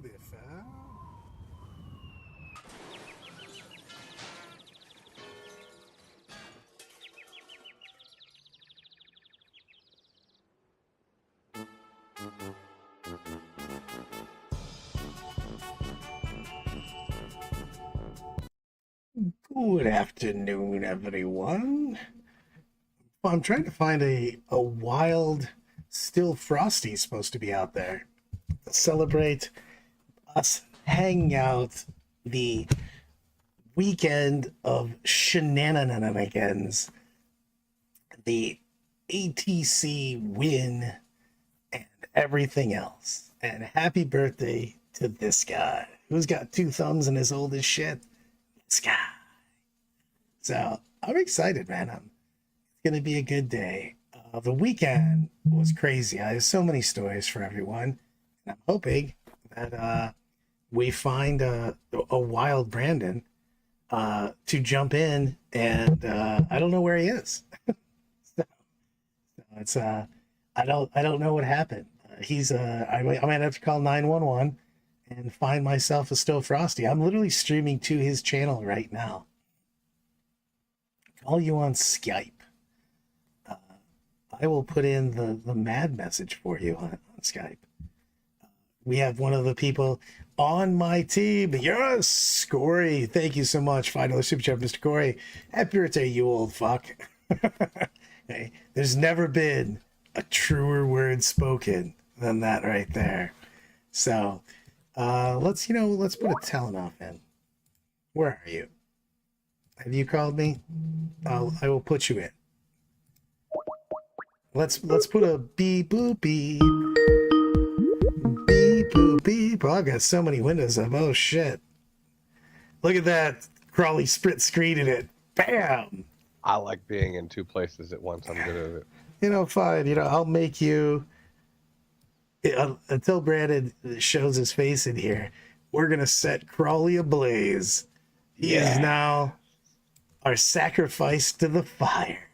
Look at this, fella. Good afternoon, everyone. I'm trying to find a wild, still frosty supposed to be out there to celebrate us hanging out the weekend of shenanigans, the ATC win, and everything else. And happy birthday to this guy who's got two thumbs and is old as shit. This guy. So I'm excited, man. It's gonna be a good day. The weekend was crazy. I have so many stories for everyone, and I'm hoping that we find a wild Brandon to jump in, and I don't know where he is. so it's I don't know what happened. I might have to call 911 and find myself a Still Frosty. I'm literally streaming to his channel right now. Call you on Skype. I will put in the mad message for you on Skype. We have one of the people on my team. Yes, Corey. Thank you so much. $5 super chat, Mr. Corey. Happy birthday, you old fuck. Hey, there's never been a truer word spoken than that right there. So let's put a telling off in. Where are you? Have you called me? I will put you in. Let's put a beep boop beep. Beep boop beep. Oh, I've got so many windows up. Oh shit. Look at that. Crawley split screening it. Bam. I like being in two places at once. I'm good at it. Fine. I'll make you until Brandon shows his face in here. We're gonna set Crawley ablaze. He is now our sacrifice to the fire.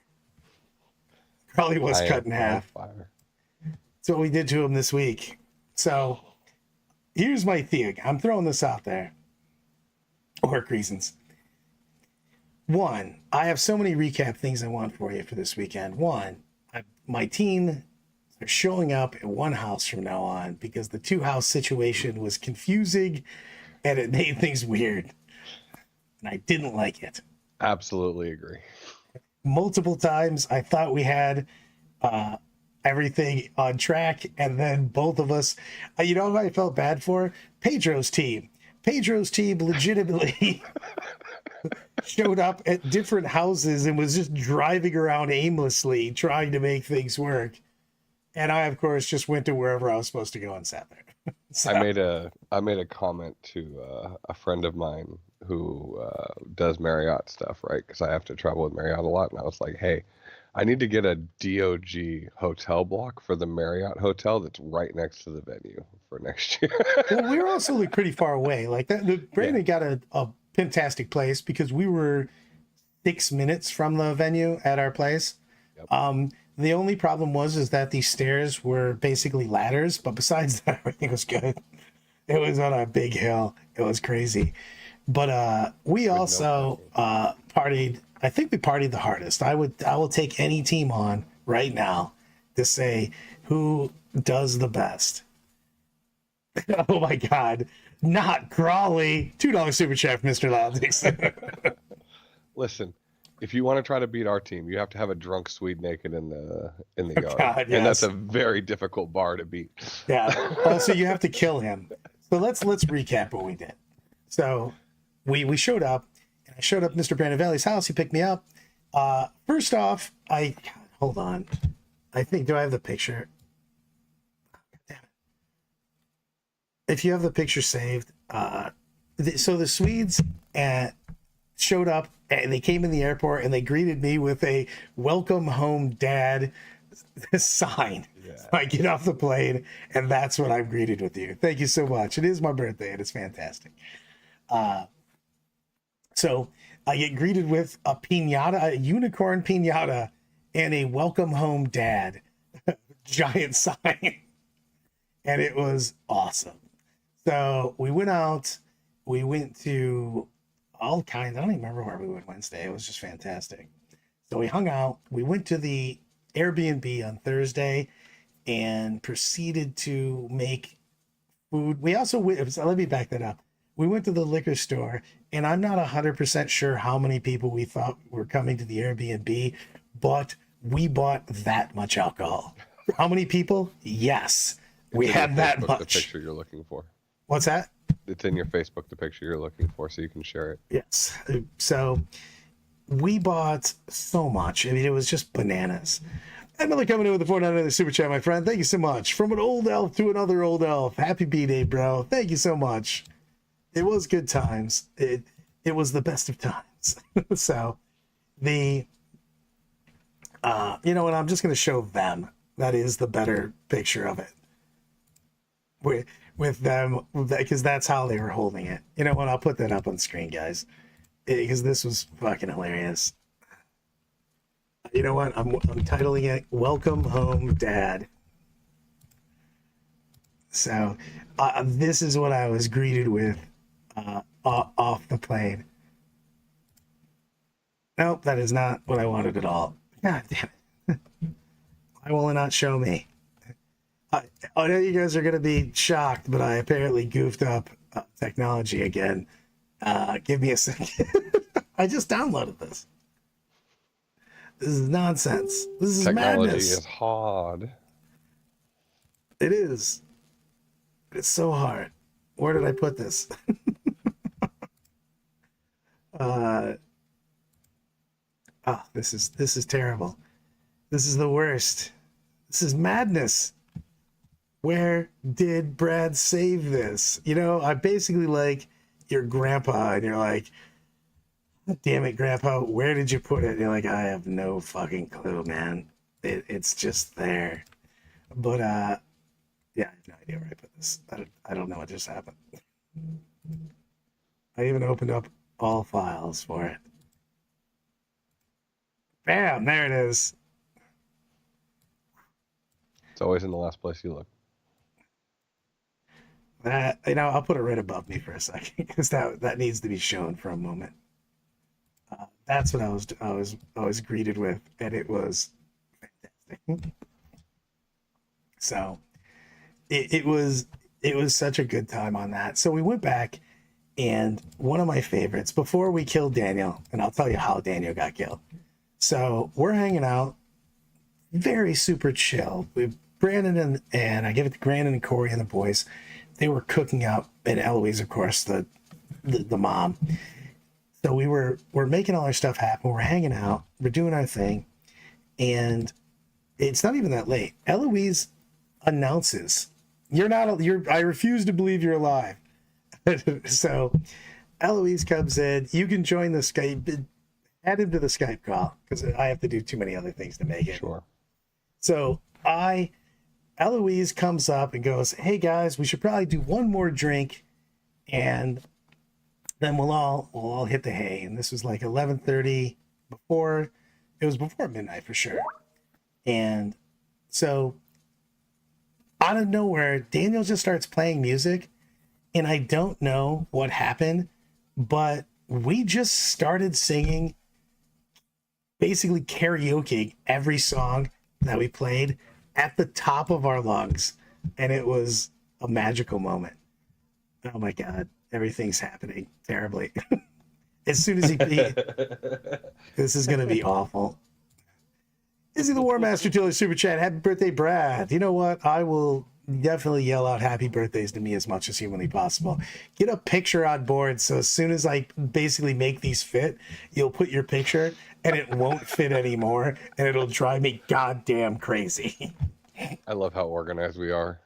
Probably was cut in half. That's what we did to him this week. So here's my thing. I'm throwing this out there. Work reasons. One, I have so many recap things I want for you for this weekend. One, my team are showing up at one house from now on because the two house situation was confusing and it made things weird. And I didn't like it. Absolutely agree. Multiple times I thought we had everything on track, and then both of us, you know what I felt bad for? Pedro's team legitimately showed up at different houses and was just driving around aimlessly trying to make things work, and I of course just went to wherever I was supposed to go and sat there. So. I made a comment to a friend of mine who does Marriott stuff, right? Because I have to travel with Marriott a lot, and I was like, hey, I need to get a DOG hotel block for the Marriott hotel that's right next to the venue for next year. Well, we were also like pretty far away. Like that, Brandon got a fantastic place because we were 6 minutes from the venue at our place. Yep. The only problem is that these stairs were basically ladders, but besides that, everything was good. It was on a big hill. It was crazy. But we also partied. I think we partied the hardest. I will take any team on right now to say who does the best. Oh my God, not Crawley. $2 super chat, Mr. Loudness. Listen, if you want to try to beat our team, you have to have a drunk Swede naked in the yard, God, yes. And that's a very difficult bar to beat. Yeah. Also, you have to kill him. So let's recap what we did. So we showed up, and I showed up at Mr. Brandon Valley's house. He picked me up. First off, hold on. Do I have the picture? Damn it. If you have the picture saved, so the Swedes showed up, and they came in the airport, and they greeted me with a "Welcome Home, Dad" sign. Yeah. So I get off the plane, and that's what I'm greeted with you. Thank you so much. It is my birthday, and it's fantastic. So I get greeted with a piñata, a unicorn piñata, and a "Welcome Home, Dad" giant sign, and it was awesome. So we went out. We went to all kinds. I don't even remember where we went Wednesday. It was just fantastic. So we hung out. We went to the Airbnb on Thursday and proceeded to make food. We also went, so let me back that up. We went to the liquor store, and I'm not 100% sure how many people we thought were coming to the Airbnb, but we bought that much alcohol. How many people? Yes, we It's in your had that Facebook, the much. picture you're looking for. What's that? It's in your Facebook, the picture you're looking for, so you can share it. Yes. So we bought so much. I mean, it was just bananas. Emily coming in with the 499 super chat, my friend. Thank you so much. From an old elf to another old elf. Happy Bday, bro. Thank you so much. It was good times. It was the best of times. So the you know what, I'm just gonna show them. That is the better picture of it. With them, because that's how they were holding it. You know what? I'll put that up on screen, guys, because this was fucking hilarious. You know what? I'm titling it "Welcome Home, Dad." So this is what I was greeted with off the plane. Nope, that is not what I wanted at all. God damn it! Why will it not show me? I know you guys are going to be shocked, but I apparently goofed up technology again. Give me a second. I just downloaded this. This is nonsense. This is Technology madness. is hard. It is. It's so hard. Where did I put this? This is terrible. This is the worst. This is madness. Where did Brad save this? You know, I basically like your grandpa, and you're like, damn it, grandpa, where did you put it? And you're like, I have no fucking clue, man. It's just there. But yeah, I have no idea where I put this. I don't know what just happened. I even opened up all files for it. Bam, there it is. It's always in the last place you look. That, you know, I'll put it right above me for a second, because that needs to be shown for a moment. That's what I was greeted with, and it was fantastic. So it was such a good time on that. So we went back, and one of my favorites before we killed Daniel, and I'll tell you how Daniel got killed. So we're hanging out, very super chill. We Brandon and I give it to Brandon and Corey and the boys. They were cooking up, and Eloise, of course, the mom. So we're making all our stuff happen. We're hanging out. We're doing our thing, and it's not even that late. Eloise announces, "You're not. I refuse to believe you're alive." So Eloise comes in. You can join the Skype. Add him to the Skype call, because I have to do too many other things to make it. Sure. So Eloise comes up and goes, "Hey guys, we should probably do one more drink, and then we'll all hit the hay." And this was like 11:30, before midnight for sure. And so out of nowhere, Daniel just starts playing music, and I don't know what happened, but we just started singing, basically karaoke every song that we played at the top of our lungs, and it was a magical moment. Oh my god, everything's happening terribly. As soon as he this is gonna be awful. Izzy the War Master Tiller super chat, happy birthday, Brad. You know what, I will definitely yell out happy birthdays to me as much as humanly possible. Get a picture on board, so as soon as I basically make these fit, you'll put your picture, and it won't fit anymore, and it'll drive me goddamn crazy. I love how organized we are.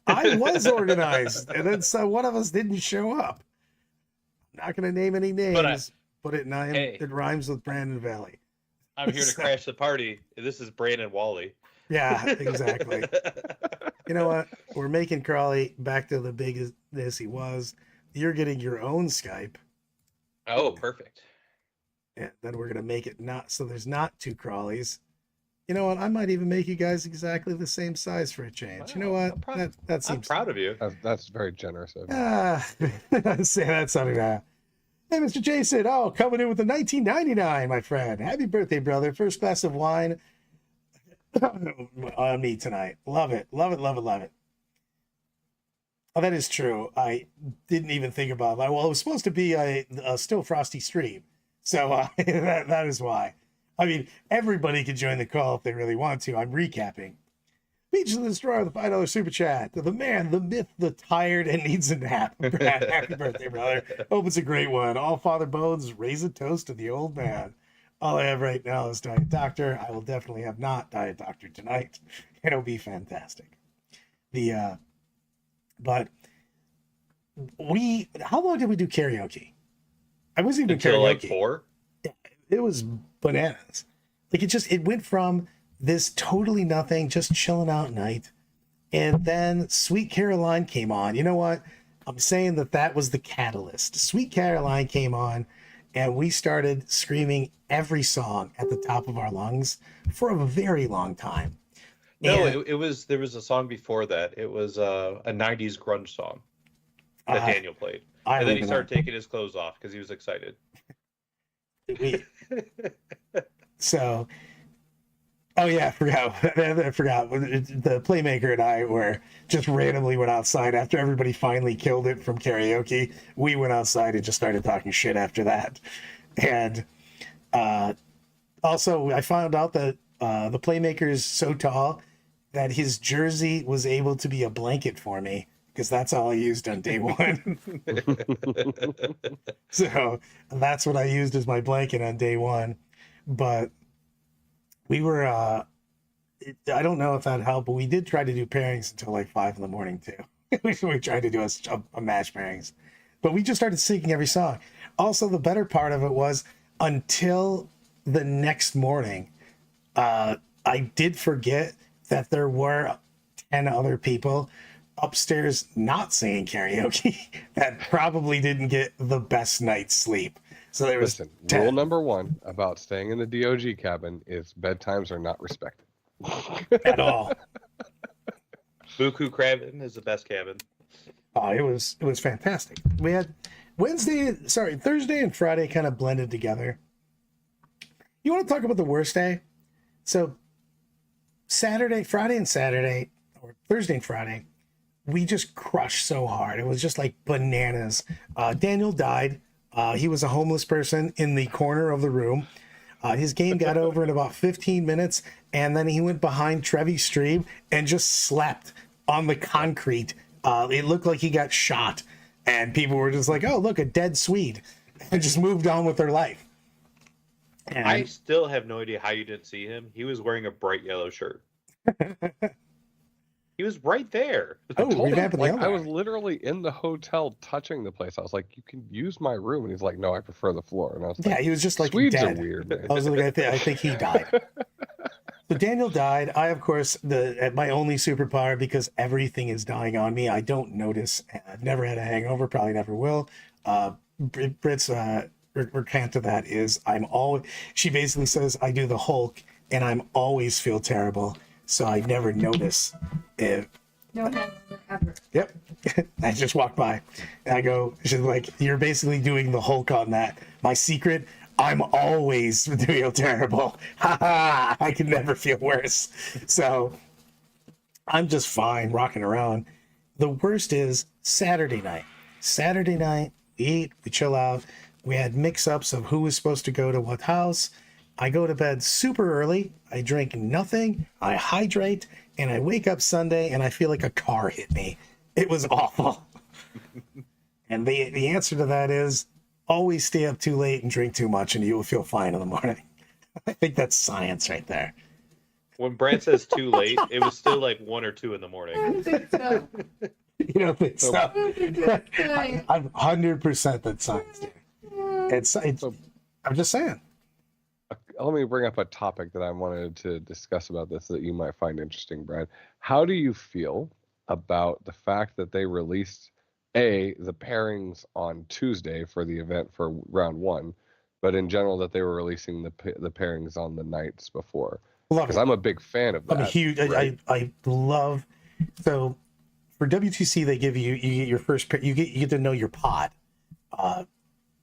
I was organized, and then so one of us didn't show up. I'm not going to name any names, but it rhymes with Brandon Valley. I'm here to crash the party. This is Brandon Wally. Yeah, exactly. You know what? We're making Crawley back to the biggest he was. You're getting your own Skype. Oh, perfect. And then we're going to make it not so there's not two Crawleys. You know what? I might even make you guys exactly the same size for a change. You know Wow, what? I'm proud. That I'm seems proud of you. That's very generous of you. say that something. Hey, Mr. Jason. Oh, coming in with the 1999, my friend. Happy birthday, brother. First glass of wine on me tonight. Love it. Love it. Love it. Love it. Oh, that is true. I didn't even think about that. Well, it was supposed to be a still frosty stream, so that is why. I mean, everybody can join the call if they really want to. I'm recapping. Beach of the Destroyer, the $5 super chat. The man, the myth, the tired, and needs a nap. Brad, happy birthday, brother. Hope it's a great one. All Father Bones, raise a toast to the old man. All I have right now is Diet Doctor. I will definitely have not Diet Doctor tonight. It'll be fantastic. The But how long did we do karaoke? I wasn't even Until karaoke. like 4. It was bananas. Like it went from this totally nothing, just chilling out night, and then Sweet Caroline came on. You know what? I'm saying that was the catalyst. Sweet Caroline came on, and we started screaming every song at the top of our lungs for a very long time. No, And, it was there was a song before that. It was a '90s grunge song that Daniel played, I and then he live in started taking his clothes off because he was excited. we so. Oh yeah, I forgot. I forgot. The playmaker and I were just randomly went outside after everybody finally killed it from karaoke. We went outside and just started talking shit after that. And also, I found out that the playmaker is so tall that his jersey was able to be a blanket for me because that's all I used on day one. So that's what I used as my blanket on day one. But we were I don't know if that helped, but we did try to do pairings until like 5 in the morning too. We tried to do a match pairings, but we just started singing every song. Also, the better part of it was until the next morning, I did forget that there were 10 other people upstairs not singing karaoke that probably didn't get the best night's sleep. So there was Listen, 10. rule number 1 about staying in the DOG cabin is bedtimes are not respected. At all. Buku Cabin is the best cabin. Oh, it was fantastic. We had Thursday and Friday kind of blended together. You want to talk about the worst day? So Friday and Saturday, or Thursday and Friday, we just crushed so hard. It was just like bananas. Daniel died. He was a homeless person in the corner of the room. His game got over in about 15 minutes, and then he went behind Trevi's stream and just slept on the concrete. It looked like he got shot, and people were just like, "Oh, look, a dead Swede," and just moved on with their life. And I still have no idea how you didn't see him. He was wearing a bright yellow shirt. He was right there. oh, revamping the Like, I other. was literally in the hotel touching the place. I was like, "You can use my room," and he's like, "No, I prefer the floor." And I was Yeah, like, he was just like "Swedes dead. are weird, man." I was like, I think he died. So Daniel died. I, of course, my only superpower, because everything is dying on me. I don't notice. I've never had a hangover. Probably never will. Brit's recant of that is I'm always. She basically says I do the Hulk, and I'm always feel terrible. So I never notice if. No hangover ever. Yep. I just walked by. And I go, she's like, "You're basically doing the Hulk on that. My secret, I'm always feel terrible. Ha ha. I can never feel worse." So I'm just fine rocking around. The worst is Saturday night. Saturday night, we eat, we chill out. We had mix ups of who was supposed to go to what house. I go to bed super early. I drink nothing. I hydrate, and I wake up Sunday and I feel like a car hit me. It was awful. And the answer to that is always stay up too late and drink too much, and you will feel fine in the morning. I think that's science right there. When Brad says too late, it was still like 1 or 2 in the I morning. don't think so. You don't think so? I don't think that's science. I'm 100% that's science, dude. It's I'm just saying. Let me bring up a topic that I wanted to discuss about this that you might find interesting, Brad. How do you feel about the fact that they released the pairings on Tuesday for the event for round 1, but in general that they were releasing the pairings on the nights before? Love because it. I'm a big fan of that. I'm a huge. right? I love. So for WTC, they give you get your first. You get to know your pod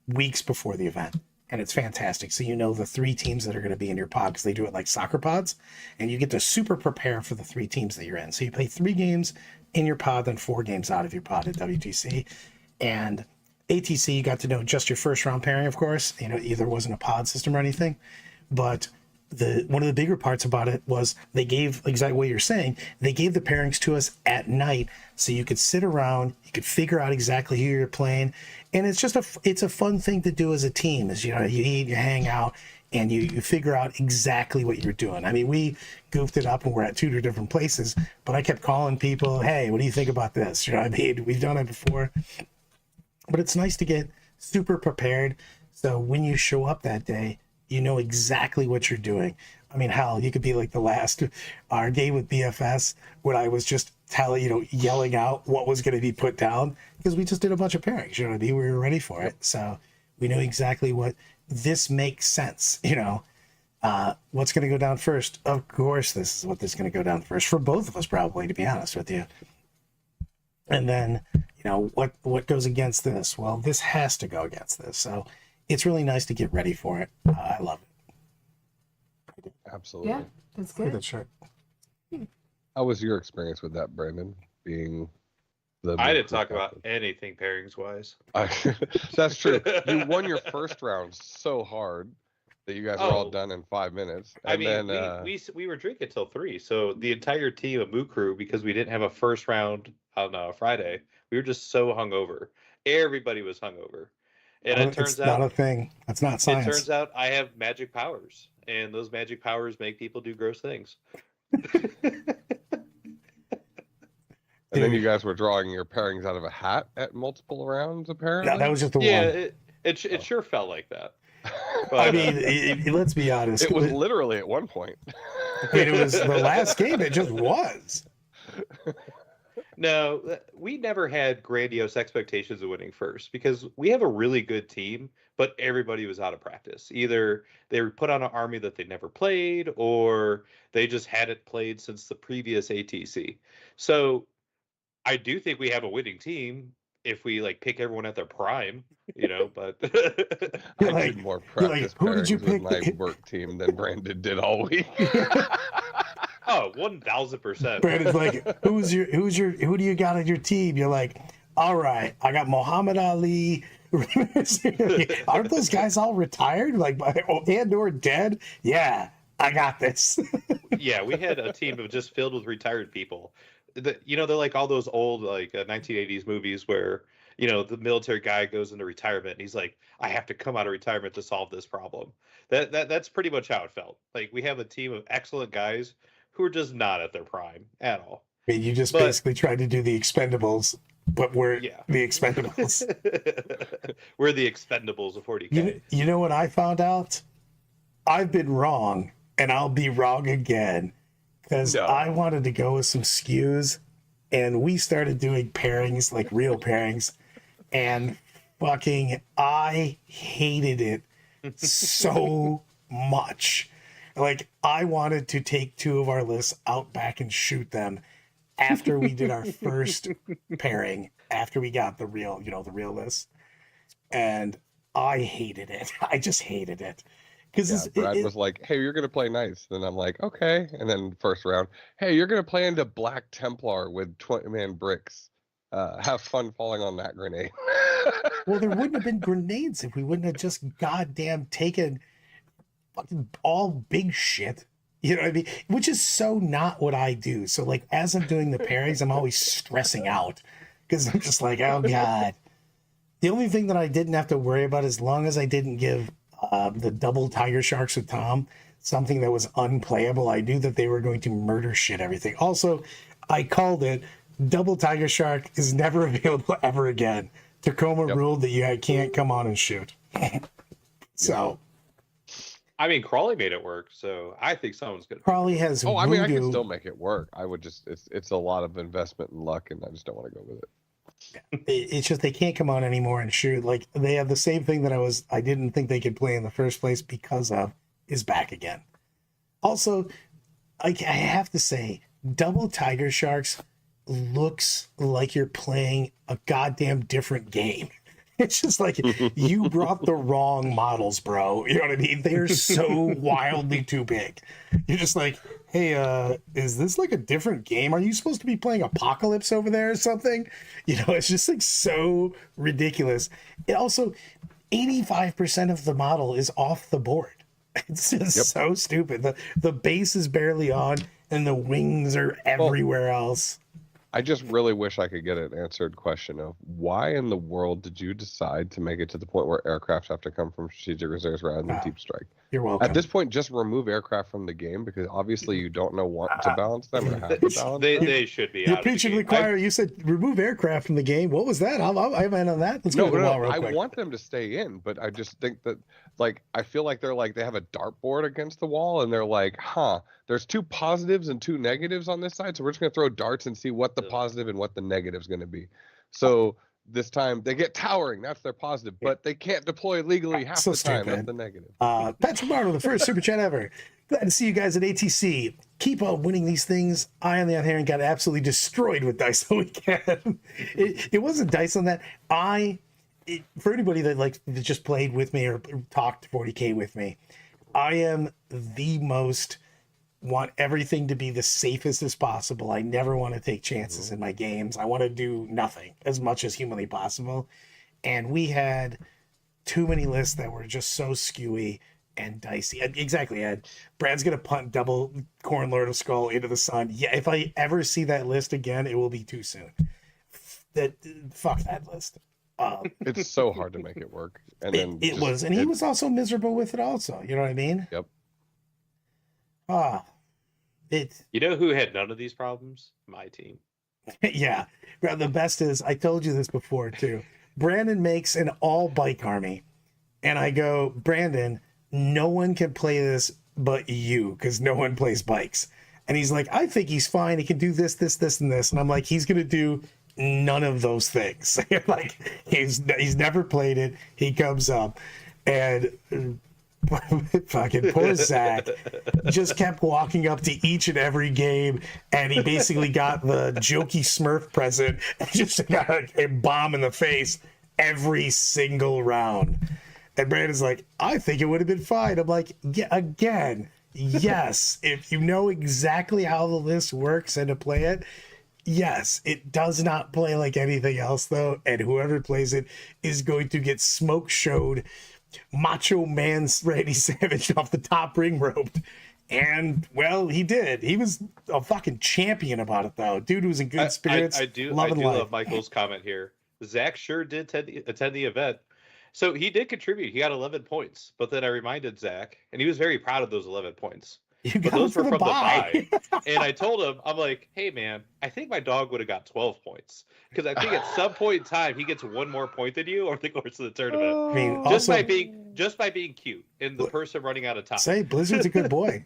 weeks before the event, and it's fantastic. So you know the 3 teams that are going to be in your pod because they do it like soccer pods, and you get to super prepare for the 3 teams that you're in. So you play 3 games in your pod, then 4 games out of your pod at WTC, and ATC you got to know just your first round pairing, of course. You know, either wasn't a pod system or anything, but one of the bigger parts about it was they gave exactly what you're saying. They gave the pairings to us at night, so you could sit around, you could figure out exactly who you're playing, and it's just it's a fun thing to do as a team. Is you eat, you hang out, and you figure out exactly what you're doing. I mean, we goofed it up and we're at 2 different places, but I kept calling people, hey, what do you think about this? You know what I mean? We've done it before, but it's nice to get super prepared. So when you show up that day, you know exactly what you're doing. I mean, hell, you could be like our game with BFS when I was just yelling out what was going to be put down because we just did a bunch of pairings. You know what I mean? We were ready for it. So we know exactly what this makes sense. What's going to go down first? Of course, this is what is going to go down first for both of us, probably, to be honest with you. And then, what goes against this? Well, this has to go against this. So it's really nice to get ready for it. I love it. Absolutely. Yeah, that's Look at good. that shirt. How was your experience with that, Brandon? Being the I new didn't crew talk about captain? anything pairings wise. That's true. You won your first round so hard that you guys were all Oh. done in 5 minutes. I And mean, then, we were drinking till 3, so the entire team of Moo Crew, because we didn't have a first round on Friday, we were just so hungover. Everybody was hungover, and it turns It's not out a thing. That's not science. I have magic powers, and those magic powers make people do gross things. and then you guys were drawing your pairings out of a hat at multiple rounds, apparently. No, that was just the Yeah, one. it sure felt like that. I But, mean, let's be honest. It was literally at one point. It was the last game. It just was. no, we never had grandiose expectations of winning first because we have a really good team, but everybody was out of practice. Either they were put on an army that they never played, or they just hadn't played since the previous ATC. So I do think we have a winning team if we pick everyone at their prime, but I You're did like- more you're like, practice who did you pairings with pick? my work team than Brandon did all week. oh, 1000%. Brandon's like, who do you got on your team? You're like, all right, I got Muhammad Ali. Aren't those guys all retired? And or dead? Yeah, I got this. Yeah, we had a team of just filled with retired people. They're like all those old 1980s movies where the military guy goes into retirement and he's like, I have to come out of retirement to solve this problem. That's pretty much how it felt. Like we have a team of excellent guys who are just not at their prime at all. I mean, you just But- basically tried to do the Expendables, but we're Yeah. the Expendables. We're the expendables of 40K. You know what I found out? I've been wrong, and I'll be wrong again. Because No. I wanted to go with some skews, and we started doing pairings, like real pairings, and I hated it so much. Like, I wanted to take 2 of our lists out back and shoot them after we did our first pairing, after we got the real list. And I hated it. I just hated it. Because Brad was like, hey, you're going to play nice. Then I'm like, okay. And then first round, hey, you're going to play into Black Templar with 20-man bricks. Have fun falling on that grenade. well, there wouldn't have been grenades if we wouldn't have just goddamn taken fucking all big shit. You know what I mean? Which is so not what I do. So, as I'm doing the pairings, I'm always stressing out because I'm just like, oh, God. The only thing that I didn't have to worry about, as long as I didn't give the double Tiger Sharks with Tom something that was unplayable, I knew that they were going to murder shit everything. Also, I called it double Tiger Shark is never available ever again. Tacoma ruled that you can't come on and shoot. So I mean, Crawley made it work, so I think someone's gonna. probably has I mean, I can voodoo. still make it work. I would just, it's a lot of investment and luck, and I just don't want to go with it. It's just they can't come on anymore and shoot. Like, they have the same thing that I didn't think they could play in the first place because of is back again. Also, I have to say, Double Tiger Sharks looks like you're playing a goddamn different game. It's just like you brought the wrong models, bro. You know what I mean? They're so wildly too big. You're just like, hey, is this like a different game? Are you supposed to be playing Apocalypse over there or something? You know, it's just like so ridiculous. It also, 85% of the model is off the board. It's just so stupid. The base is barely on, and the wings are everywhere else. I just really wish I could get an answered question of why in the world did you decide to make it to the point where aircraft have to come from strategic reserves rather than deep strike? You're welcome. At this point, just remove aircraft from the game because obviously you don't know what to balance them or how to balance them. They should be. You're preaching to the choir. You said remove aircraft from the game. What was that? I'm in on that. Let's go to the wall real I quick. want them to stay in, but I just think that, like, I feel like they're like they have a dartboard against the wall, and they're like, there's 2 positives and 2 negatives on this side, so we're just gonna throw darts and see what the positive and what the negative is gonna be. So this time they get towering, that's their positive, but they can't deploy legally half So the time. stupid. That's the negative. Patrick Marlowe, the first super chat ever. Glad to see you guys at ATC. Keep on winning these things. I, on the other hand, got absolutely destroyed with Dice the Weekend. It wasn't Dice on that. For anybody that that just played with me or talked 40K with me, I am the most want everything to be the safest as possible. I never want to take chances in my games. I want to do nothing as much as humanly possible. And we had too many lists that were just so skewy and dicey. Exactly, Ed. Brad's going to punt double Corn Lord of Skull into the sun. Yeah, if I ever see that list again, it will be too soon. Fuck that list. It's so hard to make it work. And then he was also miserable with it also. You know what I mean? Yep. You know who had none of these problems? My team. Yeah. The best is, I told you this before too. Brandon makes an all bike army. And I go, Brandon, no one can play this but you, because no one plays bikes. And he's like, I think he's fine. He can do this, this, this, and this. And I'm like, he's going to do none of those things. Like, he's never played it. He comes up and fucking poor Zach just kept walking up to each and every game, and he basically got the jokey Smurf present and just got a bomb in the face every single round. And Brandon's like, I think it would have been fine. I'm like, yeah, again, yes, if you know exactly how the list works and to play it, yes, it does not play like anything else though, and whoever plays it is going to get smoke showed Macho Man Randy Savage off the top ring rope. And well, he did. He was a fucking champion about it though. Dude was in good spirits. I do love Michael's comment here. Zach sure did attend the event. So he did contribute. He got 11 points. But then I reminded Zach, and he was very proud of those 11 points. But those were from the bye. And I told him, I'm like, hey, man, I think my dog would have got 12 points. Because I think at some point in time, he gets 1 more point than you over the course of the tournament. I mean, just by being cute and the person running out of time. Say, Blizzard's a good boy.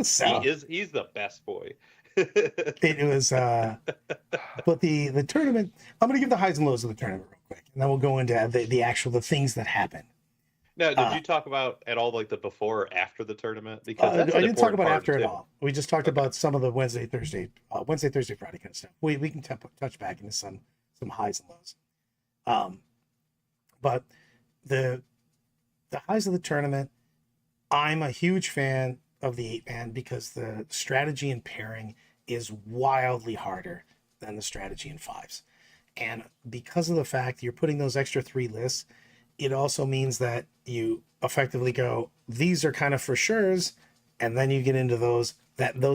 So. He's the best boy. It was, but the tournament, I'm going to give the highs and lows of the tournament real quick. And then we'll go into the things that happen. Now, did you talk about at all like the before or after the tournament? Because that's I didn't talk about after too. at all. We just talked about some of the Wednesday, Thursday, Friday kind of stuff. We can touch back into some highs and lows. But the highs of the tournament, I'm a huge fan of the 8-man because the strategy and pairing is wildly harder than the strategy in 5s. And because of the fact you're putting those extra 3 lists, it also means that you effectively go, these are kind of for sures, and then you get into those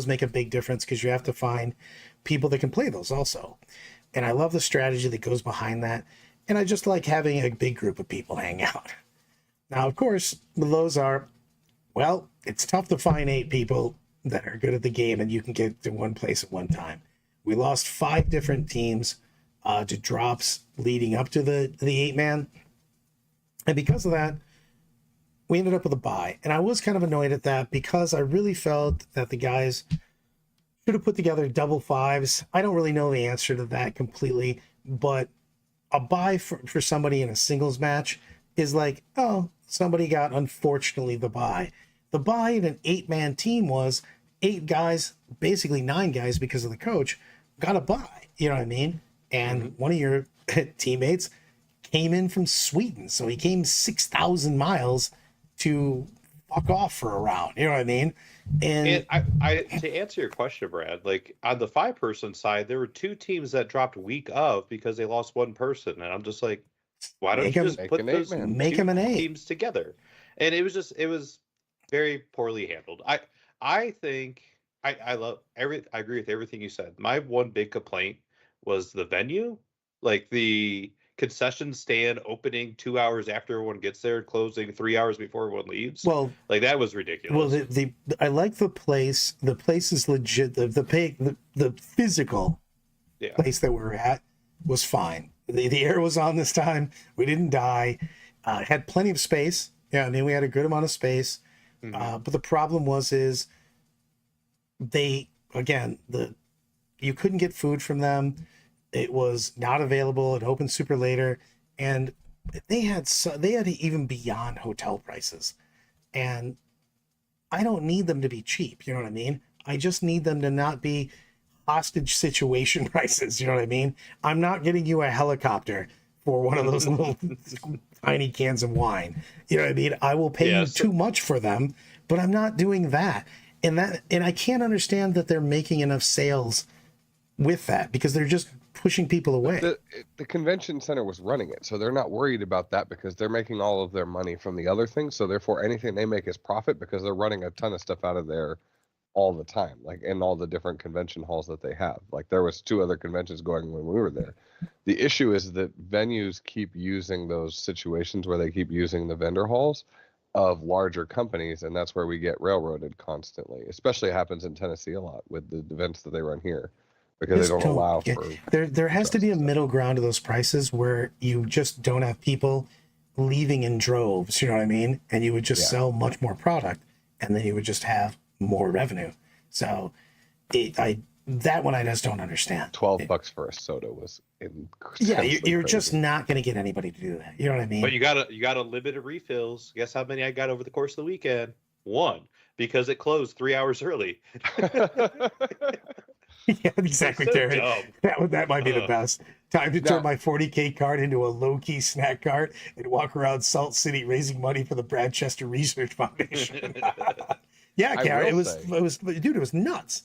make a big difference because you have to find people that can play those also. And I love the strategy that goes behind that. And I just like having a big group of people hang out. Now, of course, the lows are, well, it's tough to find 8 people that are good at the game and you can get to one place at one time. We lost 5 different teams to drops leading up to the 8-man. And because of that, we ended up with a bye. And I was kind of annoyed at that because I really felt that the guys should have put together double 5s. I don't really know the answer to that completely, but a bye for somebody in a singles match is like, oh, somebody got, unfortunately, the bye. The bye in an 8-man team was, 8 guys, basically 9 guys because of the coach, got a bye. You know what I mean? And one of your teammates came in from Sweden, so he came 6,000 miles to fuck off for a round. You know what I mean? And I to answer your question, Brad, like on the 5-person side, there were 2 teams that dropped week of because they lost 1 person, and I'm just like, why don't Make you him- just Make put an those 8-man. Make 2 him an 8. teams together? And it was very poorly handled. I think I love I agree with everything you said. My one big complaint was the venue, like the concession stand opening 2 hours after everyone gets there and closing 3 hours before everyone leaves. Well, Like that was well, ridiculous. the I like the place. The place is legit. The physical Yeah. place that we were at was fine. The air was on this time. We didn't die. Had plenty of space. Yeah, I mean, we had a good amount of space. Mhm. But the problem is they, again, you couldn't get food from them. It was not available. It opened super later, and they had even beyond hotel prices. And I don't need them to be cheap. You know what I mean? I just need them to not be hostage situation prices. You know what I mean? I'm not getting you a helicopter for one of those little tiny cans of wine. You know what I mean? I will pay you Yes. too much for them, but I'm not doing that. And I can't understand that they're making enough sales with that because they're just pushing people away. The convention center was running it, so they're not worried about that because they're making all of their money from the other things. So therefore, anything they make is profit because they're running a ton of stuff out of there all the time, like in all the different convention halls that they have. Like there was 2 other conventions going when we were there. The issue is that venues keep using those situations where they keep using the vendor halls of larger companies, and that's where we get railroaded constantly. Especially happens in Tennessee a lot with the events that they run here because Just they don't allow get- for there has to be a stuff. middle ground to those prices where you just don't have people leaving in droves, you know what I mean? And you would just Yeah. sell much more product and then you would just have more revenue. So that one I just don't understand. $12 for a soda was Yeah, intensely you're just crazy. not going to get anybody to do that. You know what I mean? But you got limited refills. Guess how many I got over the course of the weekend? 1, because it closed 3 hours early. Yeah, exactly, So Terry. dumb. That might be the Ugh. best time to turn Now- my 40K card into a low-key snack cart and walk around Salt City raising money for the Bradchester Research Foundation. Yeah, I Gary, will it was, dude, it was nuts.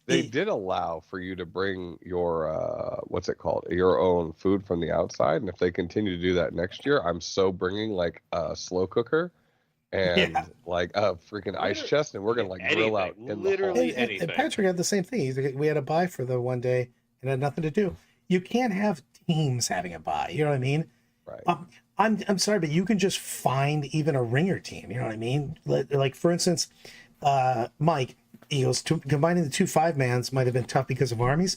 They It- did allow for you to bring your what's it called, your own food from the outside, and if they continue to do that next year, I'm so bringing like a slow cooker and Yeah. like a freaking ice chest, and we're gonna like grill out Anything, in literally the hall. anything. And Patrick had the same thing. We had a buy for the one day and had nothing to do. You can't have teams having a buy. You know what I mean? Right. I'm sorry, but you can just find even a ringer team. You know what I mean? Like for instance, Mike, he goes, combining the 2 5-mans might have been tough because of armies.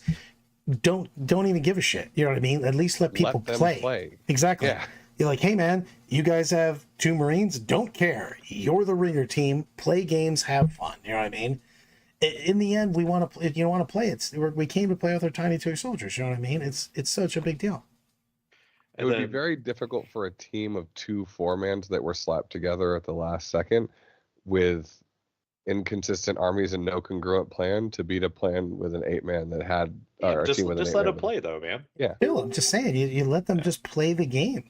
Don't even give a shit. You know what I mean? At least let people them play. play. Exactly. Yeah. You're like, hey man, you guys have 2 Marines. Don't care. You're the ringer team. Play games. Have fun. You know what I mean? In the end, we want to play. You want to play. We came to play with our tiny toy soldiers. You know what I mean? It's such a big deal. It would be very difficult for a team of 2 4-mans that were slapped together at the last second with inconsistent armies and no congruent plan to beat a plan with an 8-man that had or a just team with an let 8-man them that- play though, man. Yeah. Still, I'm just saying, you let them just play the game.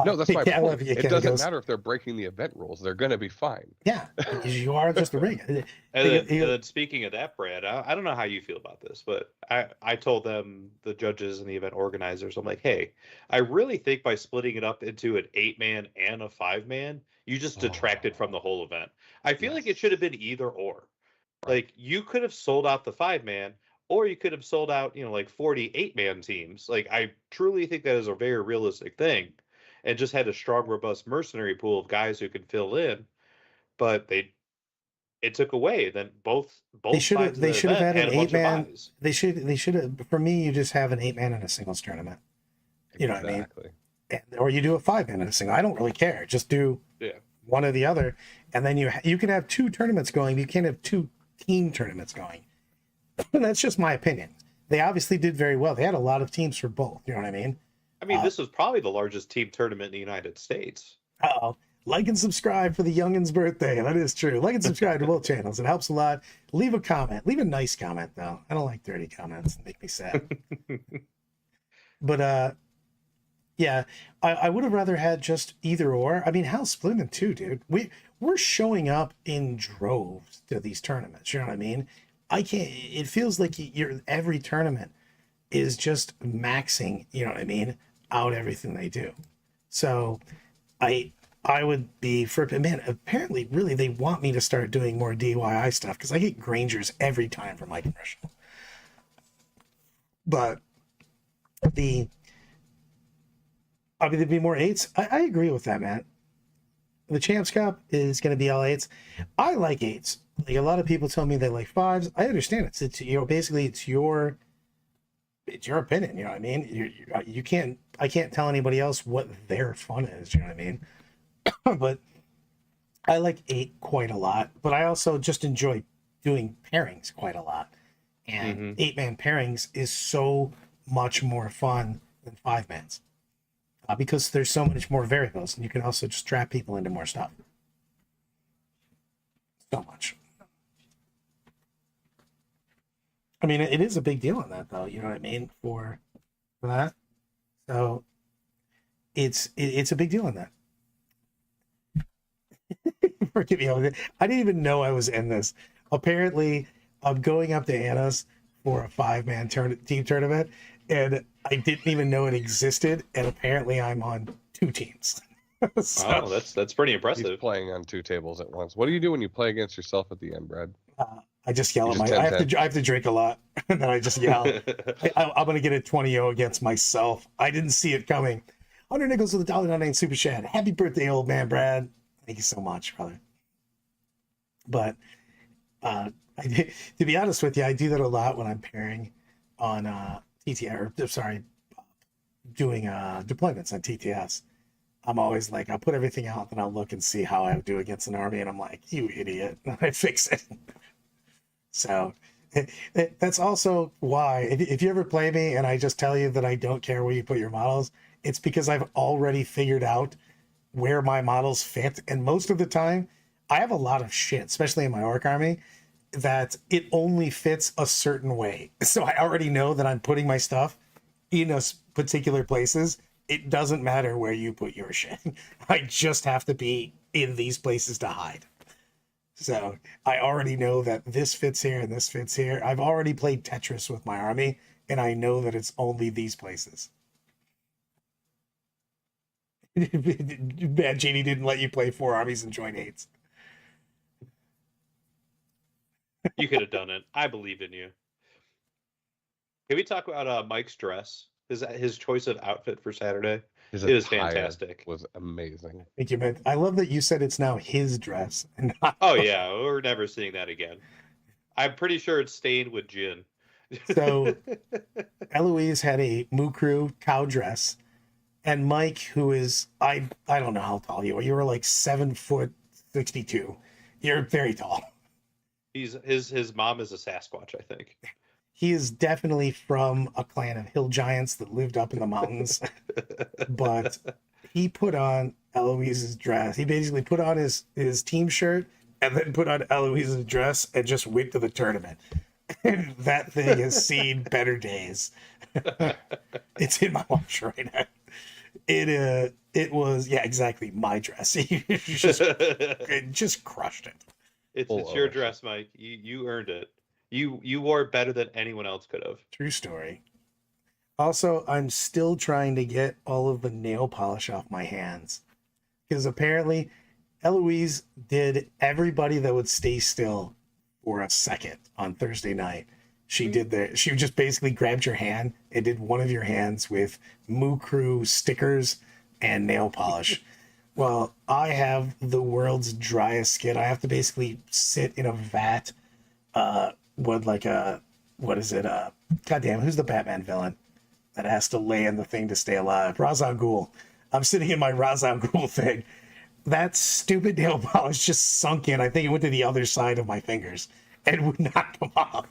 No, that's my yeah, point. yeah, It Kevin doesn't goes, matter if they're breaking the event rules; they're going to be fine. Yeah, because you are just a ringer. And then speaking of that, Brad, I don't know how you feel about this, but I told them, the judges and the event organizers, I'm like, hey, I really think by splitting it up into an 8-man and a 5-man, you just detracted from the whole event. I feel like it should have been either or. Like you could have sold out the 5-man, or you could have sold out, like 40 8-man teams. Like I truly think that is a very realistic thing, and just had a strong, robust mercenary pool of guys who could fill in. But it took away. Then both sides of the have event had an a bunch of 8-man. buys. They should have. For me, you just have an 8-man in a singles tournament. You know what I mean? Exactly. Or you do a 5-man in a single. I don't really care. Just do one or the other, and then you can have 2 tournaments going. You can't have 2 team tournaments going. And that's just my opinion. They obviously did very well. They had a lot of teams for both. You know what I mean? I mean, this was probably the largest team tournament in the United States. Uh-oh. Like and subscribe for the youngin's birthday. That is true. Like and subscribe to both channels. It helps a lot. Leave a comment. Leave a nice comment, though. I don't like dirty comments. They make me sad. But, yeah, I would have rather had just either or. I mean, hell, split them in two, dude. We're showing up in droves to these tournaments. You know what I mean? I can't. It feels like every tournament is just maxing. You know what I mean? Out everything they do. So, I would be for man. Apparently, really, they want me to start doing more DIY stuff because I get Grangers every time for my commercial. But there'd be more eights. I agree with that, man. The Champs Cup is going to be all eights. I like eights. Like a lot of people tell me they like fives. I understand it. It's basically it's your opinion. You know what I mean? You can't. I can't tell anybody else what their fun is. You know what I mean? But I like 8 quite a lot. But I also just enjoy doing pairings quite a lot. And 8-man pairings is so much more fun than 5-mans. Because there's so much more variables, and you can also just trap people into more stuff. So much. I mean, it is a big deal on that, though. You know what I mean? For that, so it's a big deal on that. Forgive me, I didn't even know I was in this. Apparently, I'm going up to Anna's for a 5-man team tournament, and I didn't even know it existed, and apparently I'm on 2 teams. So, oh, that's pretty impressive. He's playing on 2 tables at once. What do you do when you play against yourself at the end, Brad? I just yell at I have to drink a lot, and then I just yell. I'm gonna get a 20-0 against myself. I didn't see it coming. 100 nickels with a $1.99 super chat. Happy birthday, old man, Brad. Thank you so much, brother. But to be honest with you, I do that a lot when I'm pairing on doing deployments on TTS. I'm always like, I'll put everything out, then I'll look and see how I do against an army, and I'm like, you idiot, and I fix it. So that's also why, if you ever play me and I just tell you that I don't care where you put your models, it's because I've already figured out where my models fit, and most of the time, I have a lot of shit, especially in my orc army, that it only fits a certain way. So I already know that I'm putting my stuff in particular places. It doesn't matter where you put your shit. I just have to be in these places to hide. So I already know that this fits here and this fits here. I've already played Tetris with my army, and I know that it's only these places. Bad Genie didn't let you play 4 armies and join 8s. You could have done it. I believe in you. Can we talk about Mike's dress? His choice of outfit for Saturday? It was fantastic. Was amazing. Thank you, man. I love that you said it's now his dress. And not oh yeah, we're never seeing that again. I'm pretty sure it's stained with gin. So Eloise had a Mukru cow dress, and Mike, who is I don't know how tall you are. You were like 7'62". You're very tall. His mom is a Sasquatch, I think. He is definitely from a clan of hill giants that lived up in the mountains. But he put on Eloise's dress. He basically put on his team shirt and then put on Eloise's dress and just went to the tournament. And that thing has seen better days. It's in my washer right now. It was, yeah, exactly, my dress. It just crushed it. It's your dress, Mike. You earned it. You wore it better than anyone else could have. True story. Also, I'm still trying to get all of the nail polish off my hands. Because apparently, Eloise did everybody that would stay still for a second on Thursday night. She just basically grabbed your hand and did one of your hands with Mukru stickers and nail polish. Well, I have the world's driest skin. I have to basically sit in a vat. Goddamn, who's the Batman villain that has to lay in the thing to stay alive? Ra's al Ghul. I'm sitting in my Ra's al Ghul thing. That stupid nail polish just sunk in. I think it went to the other side of my fingers and would not come off.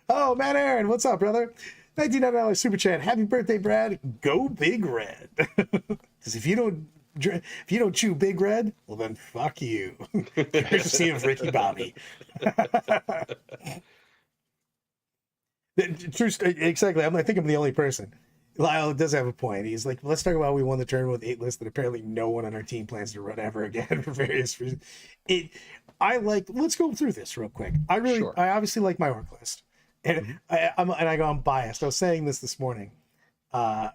Oh, Matt Aaron, what's up, brother? $19 super chat. Happy birthday, Brad. Go Big Red. Because if you don't if you don't chew Big Red, well then fuck you. Courtesy of Ricky Bobby. Exactly. I think I'm the only person. Lyle does have a point. He's like, let's talk about we won the tournament with 8 lists that apparently no one on our team plans to run ever again for various reasons. Let's go through this real quick. Sure. I obviously like my orc list. And I'm biased. I was saying this morning. The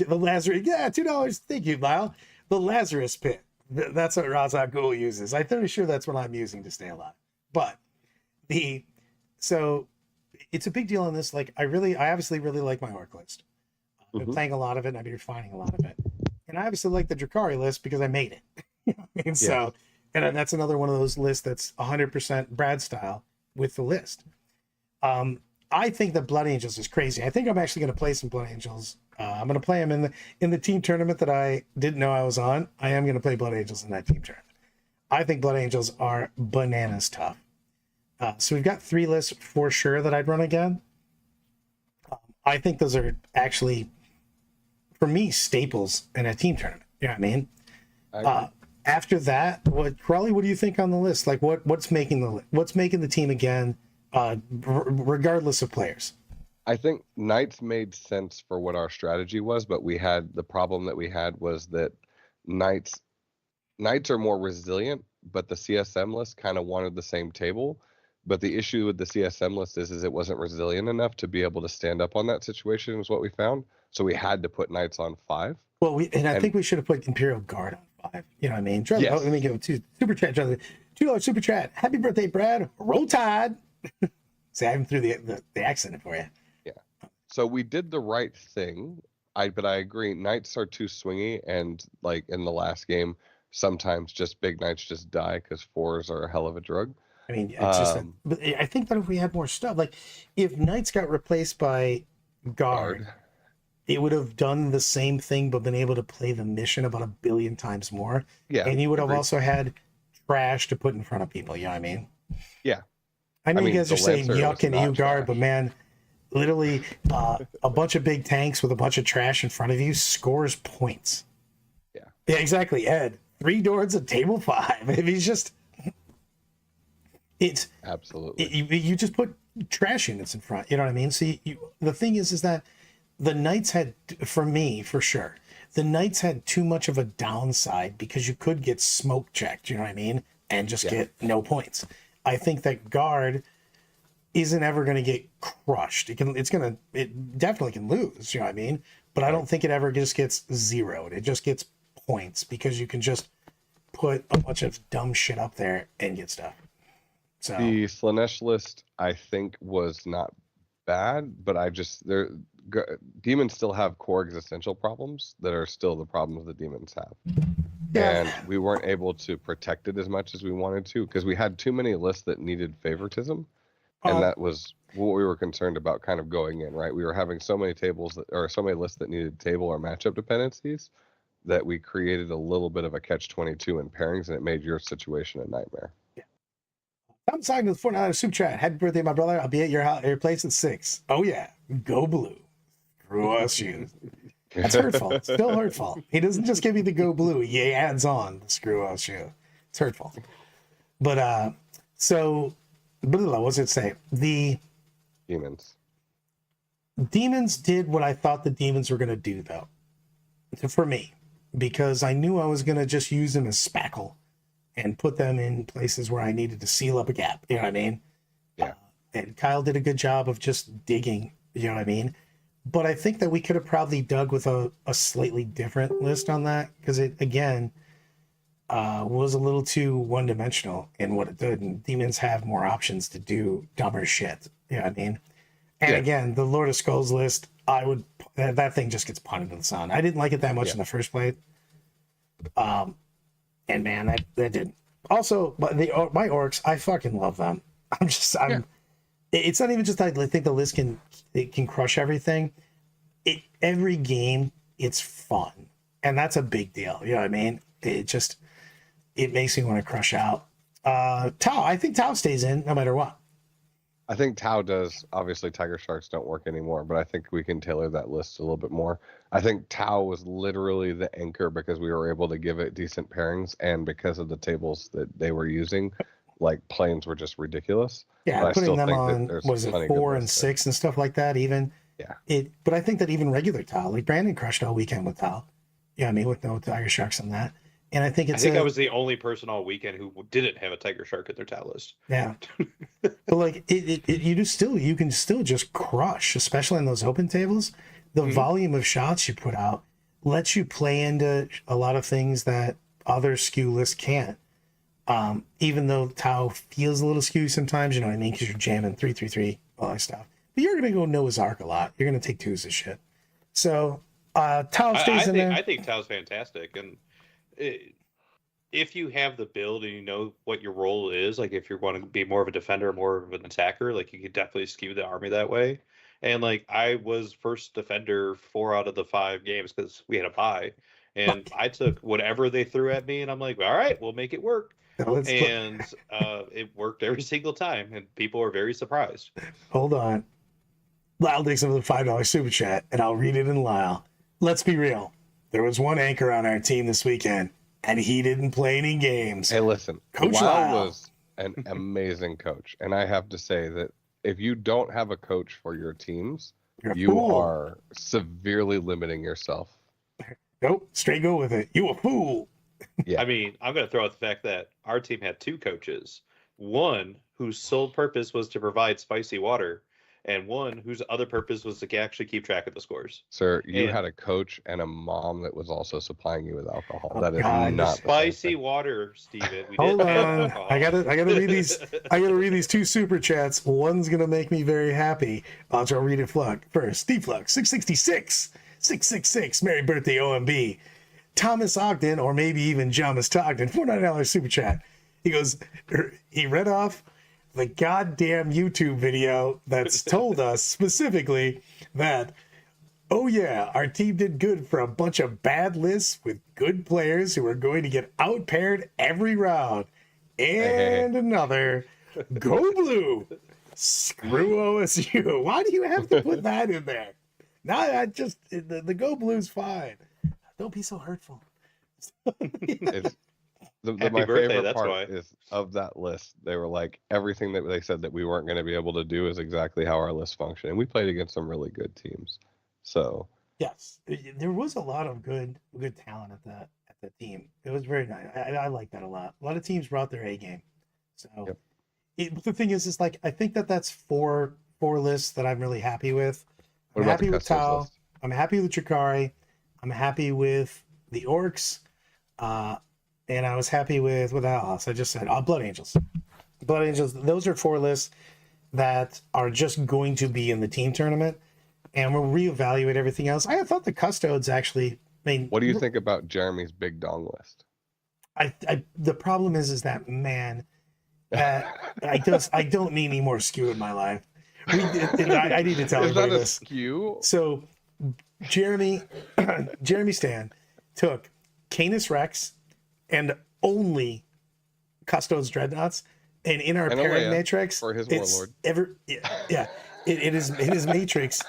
Lazarus, yeah, $2. Thank you, Lyle. The Lazarus pit. That's what Razak Ghul uses. I'm fairly sure that's what I'm using to stay alive. But so it's a big deal on this. Like I obviously really like my orc list. I've been playing a lot of it and I've been refining a lot of it. And I obviously like the Drakari list because I made it. And so, and that's another one of those lists that's 100% Brad style with the list. I think that Blood Angels is crazy. I think I'm actually going to play some Blood Angels. I'm going to play them in the team tournament that I didn't know I was on. I am going to play Blood Angels in that team tournament. I think Blood Angels are bananas tough. So we've got 3 lists for sure that I'd run again. I think those are actually, for me, staples in a team tournament. You know what I mean? After that, Crawley, what do you think on the list? Like what's making the team again, regardless of players? I think Knights made sense for what our strategy was, but the problem that we had was that Knights are more resilient, but the CSM list kind of wanted the same table. But the issue with the CSM list is it wasn't resilient enough to be able to stand up on that situation, is what we found. So we had to put Knights on 5. Well, I think we should have put Imperial Guard on 5. You know what I mean? Yes. Let me give it super chat. $2 super chat. Happy birthday, Brad. Roll Tide. See, I even threw the accent in for you. Yeah. So we did the right thing. But I agree. Knights are too swingy, and like in the last game, sometimes just big Knights just die because 4s are a hell of a drug. I mean, it's just. But I think that if we had more stuff, like if Knights got replaced by Guard, it would have done the same thing, but been able to play the mission about 1 billion times more. Yeah. And you would have also had trash to put in front of people. You know what I mean? Yeah. I know you guys are saying yuck and you Guard, but man, literally a bunch of big tanks with a bunch of trash in front of you scores points. Yeah. Yeah, exactly. Ed, 3 doors at table 5. If he's just. It's absolutely you just put trash units in front. You know what I mean? So the thing is that the Knights had, for me, for sure, the Knights had too much of a downside because you could get smoke checked. You know what I mean? And just get no points. I think that Guard isn't ever going to get crushed. It definitely can lose. You know what I mean? But I don't think it ever just gets zeroed. It just gets points because you can just put a bunch of dumb shit up there and get stuff. So. The Slanesh list, I think, was not bad, but demons still have core existential problems that are still the problems that demons have. Yeah. And we weren't able to protect it as much as we wanted to because we had too many lists that needed favoritism. And that was what we were concerned about kind of going in, right? We were having so many so many lists that needed table or matchup dependencies that we created a little bit of a catch-22 in pairings, and it made your situation a nightmare. Yeah. I'm signing with $4 super chat. Happy birthday, my brother. I'll be at your place at 6. Oh, yeah. Go blue. Screw us, you. That's hurtful. It's still hurtful. He doesn't just give you the go blue. He adds on the screw us, you. It's hurtful. But, what's it say? The demons did what I thought the demons were going to do, though, for me, because I knew I was going to just use them as spackle and put them in places where I needed to seal up a gap. You know what I mean? Yeah. And Kyle did a good job of just digging. You know what I mean? But I think that we could have probably dug with a slightly different list on that because it, again, was a little too one-dimensional in what it did. And demons have more options to do dumber shit. You know what I mean? And again, the Lord of Skulls list, that thing just gets punted to the sun. I didn't like it that much in the first play. And man, that didn't. Also, but my orcs, I fucking love them. It's not even just I think the list can crush everything. Every game, it's fun, and that's a big deal. You know what I mean? It makes me want to crush out. Tau, I think Tau stays in no matter what. I think Tau does. Obviously, Tiger Sharks don't work anymore, but I think we can tailor that list a little bit more. I think Tau was literally the anchor because we were able to give it decent pairings, and because of the tables that they were using, like planes were just ridiculous. Yeah, But I putting still them think that on, there's what is it, plenty of good 4 and lists there. 6 and stuff like that, even. Yeah. But I think that even regular towel, like Brandon crushed all weekend with towel. Yeah, I mean, with no Tiger Sharks on that. And I think I it's think I was the only person all weekend who didn't have a Tiger Shark at their towel list. yeah. But like you can still just crush, especially in those open tables. The Mhm. volume of shots you put out lets you play into a lot of things that other skew lists can't. Even though Tau feels a little skew sometimes, you know what I mean? Because you're jamming 3-3-3, all that stuff. But you're gonna go Noah's Ark a lot. You're gonna take twos of shit. So Tau stays in there. I think Tao's fantastic, and if you have the build and you know what your role is, like if you want to be more of a defender, more of an attacker, like you could definitely skew the army that way. And like I was first defender 4 out of the 5 games because we had a bye, and I took whatever they threw at me, and I'm like, all right, we'll make it work. And it worked every single time, and people were very surprised. Hold on. Lyle Dixon with a $5 super chat, and I'll read it in Lyle. Let's be real. There was one anchor on our team this weekend, and he didn't play any games. Hey, listen, Coach Lyle Lyle was an amazing coach, and I have to say that if you don't have a coach for your teams, You're a you fool. are severely limiting yourself. Nope, straight go with it. You a fool. Yeah. I mean, I'm going to throw out the fact that our team had 2 coaches, one whose sole purpose was to provide spicy water, and one whose other purpose was to actually keep track of the scores. Sir, you And- had a coach and a mom that was also supplying you with alcohol. Oh, That is God. not the same Spicy thing. water, Steven. We Hold didn't have on. alcohol. I gotta read these. I gotta read these 2 super chats. One's gonna make me very happy. I'll try to read it first. Steve Flux, 666, 666. Merry birthday, OMB. Thomas Ogden, or maybe even Jamas Ogden, $49 super chat. He goes, he read off the goddamn YouTube video that's told us specifically that, oh yeah, our team did good for a bunch of bad lists with good players who are going to get outpaired every round. And another, go blue, screw OSU. Why do you have to put that in there? No, the go blue's fine. Don't be so hurtful. It's, Happy my birthday, favorite that's part why. is of that list. They were like, everything that they said that we weren't going to be able to do is exactly how our list functioned. And we played against some really good teams. So Yes, there was a lot of good talent at the team. It was very nice. I like that a lot. A lot of teams brought their A game. So Yep. the thing is like I think that's four lists that I'm really happy with. what I'm about happy the with Customs Tau. list? I'm happy with Chikari. I'm happy with the Orcs. And I was happy with what else I just said. Blood Angels. Blood Angels. Those are 4 lists that are just going to be in the team tournament. And we'll reevaluate everything else. I thought the Custodes actually. I mean, What do you think about Jeremy's big dong list? the problem is that man, I don't need any more skew in my life. I need to tell Is that everybody a this. skew? So Jeremy Stan took Canis Rex and only Custodes Dreadnoughts, and in our And pairing Alea matrix, for his it's warlord. it is in his matrix.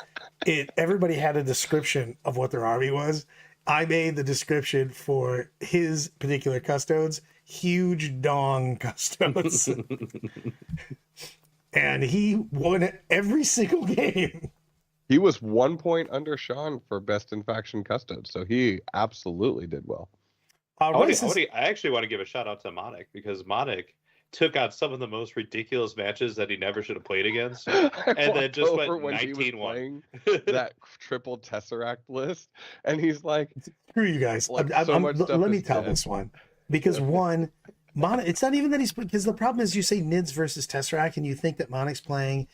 Everybody had a description of what their army was. I made the description for his particular Custodes, huge dong Custodes, and he won every single game. He was 1 point under Sean for best in faction custodes, so he absolutely did well. I actually want to give a shout out to Monik, because Monik took out some of the most ridiculous matches that he never should have played against. And then just went 19-1. playing that triple Tesseract list, and he's like, Screw you guys. Like, so much stuff let me is tell dead. this one. Because one, it's not even that he's, because the problem is you say Nids versus Tesseract and you think that Monic's playing,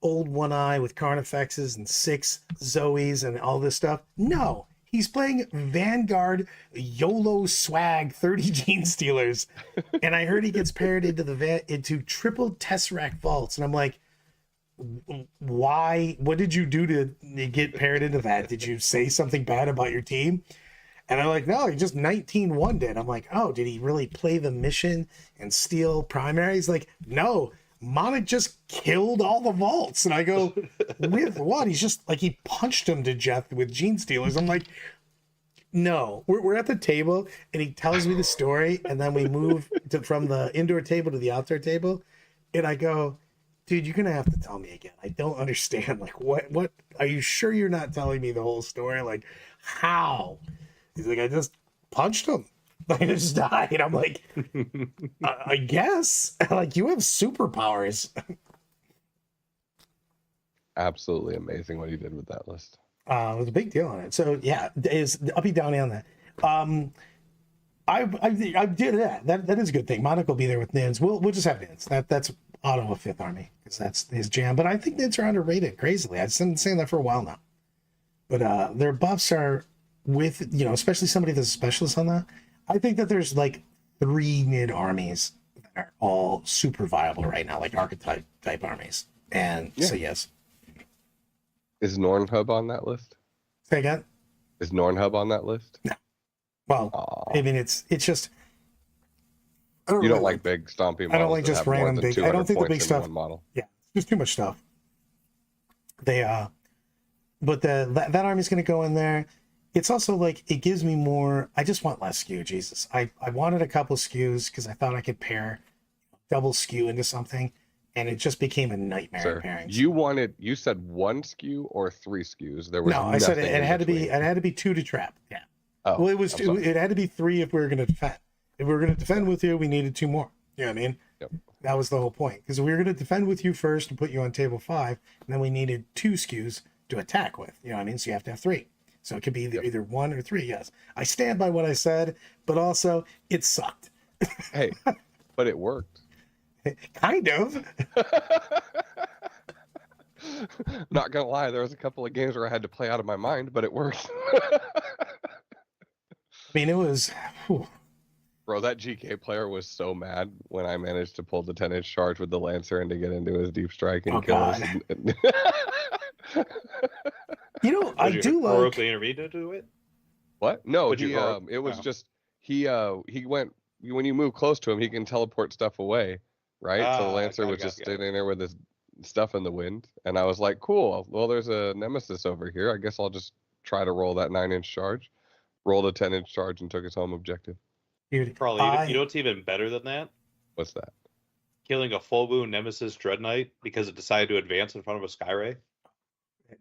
old One Eye with Carnifexes and 6 Zoes and all this stuff. No, he's playing Vanguard YOLO swag 30 Gene Stealers. And I heard he gets paired into triple Tesseract vaults. And I'm like, why? What did you do to get paired into that? Did you say something bad about your team? And I'm like, no, he just 19-1 did. I'm like, oh, did he really play the mission and steal primaries? Like, no, Monik just killed all the vaults. And I go, with what? He's just like, he punched him to death with Gene Stealers. I'm like, no, we're at the table and he tells me the story. And then we move from the indoor table to the outdoor table. And I go, dude, you're going to have to tell me again. I don't understand. Like, what, are you sure you're not telling me the whole story? Like, how? He's like, I just punched him. I just died. I'm like, I guess. Like, you have superpowers. Absolutely amazing what he did with that list. It was a big deal on it. So yeah, is uppy downy on that. I did that. That is a good thing. Monik will be there with Nins. We'll just have Nins. That's Otto of Fifth Army because that's his jam. But I think Nins are underrated crazily. I've been saying that for a while now. But their buffs are with, you know, especially somebody that's a specialist on that. I think that there's like 3 Nid armies that are all super viable right now, like archetype type armies. And so yes. Is Nornhub on that list? Say again? Is Nornhub on that list? No. Well, Aw. I mean, it's just. You don't like big stompy models. I don't like that just have more random than big. I don't 200 think the big points in stuff. one model. Yeah, there's too much stuff. But that army's going to go in there. It's also like it gives me more. I just want less skew. Jesus, I wanted a couple skews because I thought I could pair double skew into something, and it just became a nightmare Sir, pairing. you said 1 skew or 3 skews. There was No, I said nothing it in had between. to be. It had to be 2 to trap. Yeah. Oh, Well, I'm sorry. it had to be 3 if we were going to defend. If we were going to defend with you, we needed 2 more. You know what I mean? Yep. That was the whole point. Because we were going to defend with you first and put you on table 5, and then we needed 2 skews to attack with. You know what I mean? So you have to have 3. So it could be either 1 or 3. Yes, I stand by what I said, but also it sucked. Hey, but it worked. Kind of. Not gonna lie, there was a couple of games where I had to play out of my mind, but it worked. I mean, it was. Whew. Bro, that GK player was so mad when I managed to pull the 10-inch charge with the Lancer and to get into his deep strike and Oh, kill us. You know, I do like. heroically intervene to do it. What? No, Would you he hero- it was oh. just he went when you move close to him, he can teleport stuff away, right? So the Lancer was just standing there with his stuff in the wind, and I was like, cool. Well, there's a Nemesis over here. I guess I'll just try to roll that 9-inch charge. Rolled a 10-inch charge and took his home objective. Dude, Probably you know what's even better than that? What's that? Killing a full moon Nemesis Dread Knight because it decided to advance in front of a Skyray.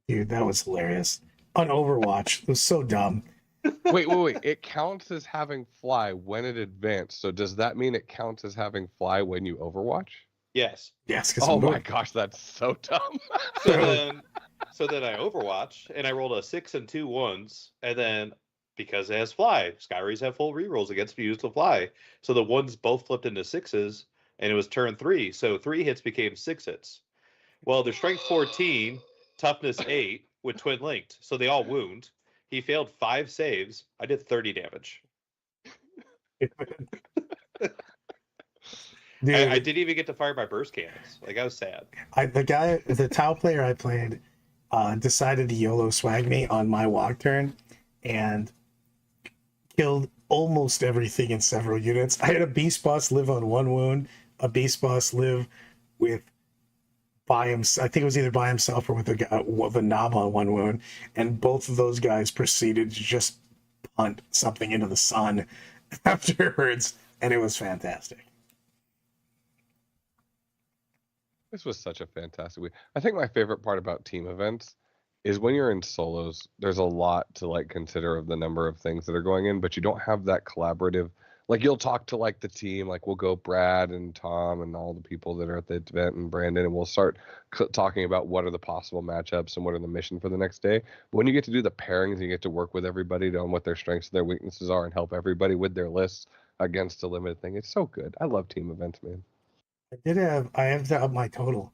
Dude, that was hilarious. On Overwatch, it was so dumb. Wait. It counts as having fly when it advanced. So does that mean it counts as having fly when you Overwatch? Yes. Yes, because Oh my gosh, that's so dumb. So then I Overwatch and I rolled a 6 and 2 1s, and then because it has fly, Skyrays have full rerolls against me used to fly. So the 1s both flipped into 6s, and it was turn 3. So 3 hits became 6 hits. Well, they're strength 14, toughness 8 with twin linked, so they all wound. He failed 5 saves. I did 30 damage. Dude, I didn't even get to fire my burst cannons. Like, I was sad. the Tau player I played, decided to YOLO swag me on my walk turn, and killed almost everything in several units. I had a beast boss live on 1 wound, a beast boss live with by himself. I think it was either by himself or with a knob on 1 wound, and both of those guys proceeded to just punt something into the sun afterwards, and it was fantastic. This was such a fantastic week. I think my favorite part about team events is when you're in solos, there's a lot to like consider of the number of things that are going in, but you don't have that collaborative. Like you'll talk to like the team, like we'll go Brad and Tom and all the people that are at the event and Brandon, and we'll start talking about what are the possible matchups and what are the mission for the next day. But when you get to do the pairings and you get to work with everybody on what their strengths and their weaknesses are and help everybody with their lists against a limited thing, it's so good. I love team events, man. I have to up my total.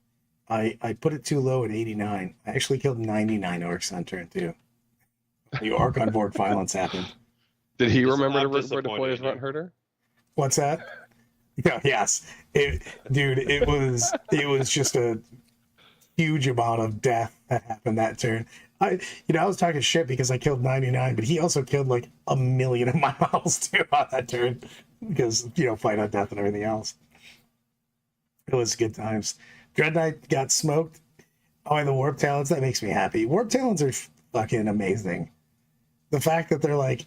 I put it too low at 89. I actually killed 99 orcs on turn 2. The orc on board violence happened. Did he remember I'm to disappointed deploy his in you. runt herder? What's that? Yeah, yes. It was just a huge amount of death that happened that turn. I was talking shit because I killed 99, but he also killed like 1 million of my models too on that turn because fight on death and everything else. It was good times. Dread Knight got smoked. Oh, and the Warp Talons, that makes me happy. Warp Talons are fucking amazing. The fact that they're like,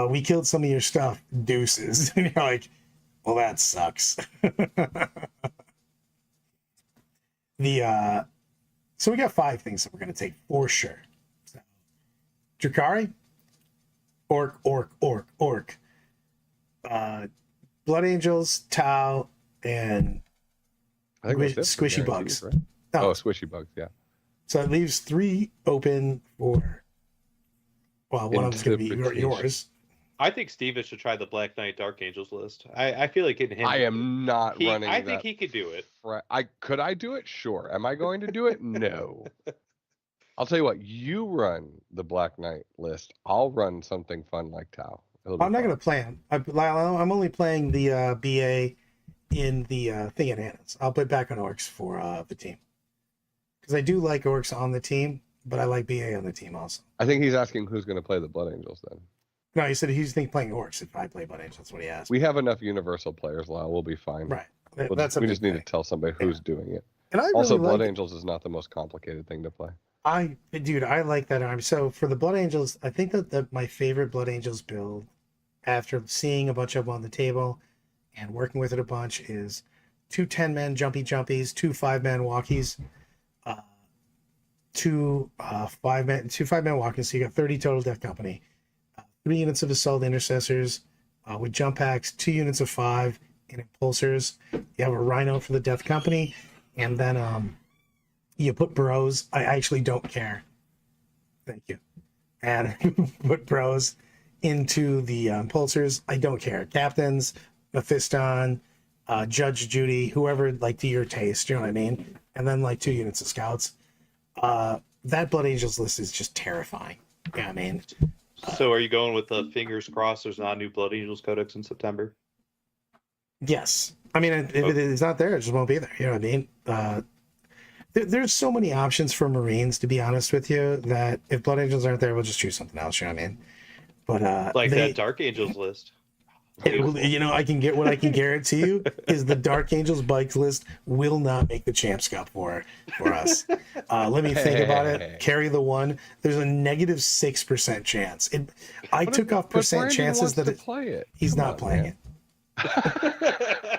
we killed some of your stuff, deuces. And you're like, well, that sucks. So we got 5 things that we're going to take for sure. So, Drakari, Orc. Blood Angels, Tau, and I think that's it for Squishy guarantees, Bugs. right? No, Oh, squishy bugs, yeah. so it leaves 3 open for, well, one of them's going to be Interpretation. yours. I think Steven should try the Black Knight Dark Angels list. I feel like getting him. I am not running I that. think he could do it. Could I do it? Sure. Am I going to do it? No. I'll tell you what. You run the Black Knight list. I'll run something fun like Tau. I'm not going to play him. I'm only playing the BA in the thing at Anna's. I'll put back on Orcs for the team. Because I do like Orcs on the team, but I like BA on the team also. I think he's asking who's going to play the Blood Angels then. No, he said he's playing Orcs if I play Blood Angels. That's what he asked. We have enough universal players, Lyle. We'll be fine. Right. We That's just need to tell somebody who's doing it. And I Also, really Blood like Angels is not the most complicated thing to play. I like that army. So for the Blood Angels, I think that my favorite Blood Angels build, after seeing a bunch of them on the table and working with it a bunch, is 2 10-man jumpies, 2 5-man walkies, 2 5-man walkies. So you got 30 total Death Company, 3 units of Assault Intercessors with jump packs, 2 units of 5 and Impulsors. You have a Rhino for the Death Company, and then you put Bros. I actually don't care. Thank you. And put Bros into the Impulsors. I don't care. Captains, Mephiston, Judge Judy, whoever, like, to your taste, you know what I mean? And then like 2 units of Scouts. That Blood Angels list is just terrifying. You know what I mean? So are you going with the fingers crossed there's not a new Blood Angels Codex in September? Yes. I mean, if it is not there, it just won't be there. You know what I mean? There's so many options for Marines, to be honest with you, that if Blood Angels aren't there, we'll just choose something else. You know what I mean? But Like that Dark Angels list. you know, I can get what I can guarantee you is the Dark Angels bikes list will not make the Champs Cup for us. Let me think about it. Carry the 1. There's a negative 6% chance. I took off percent chances that play it. He's Come not on, playing man. it.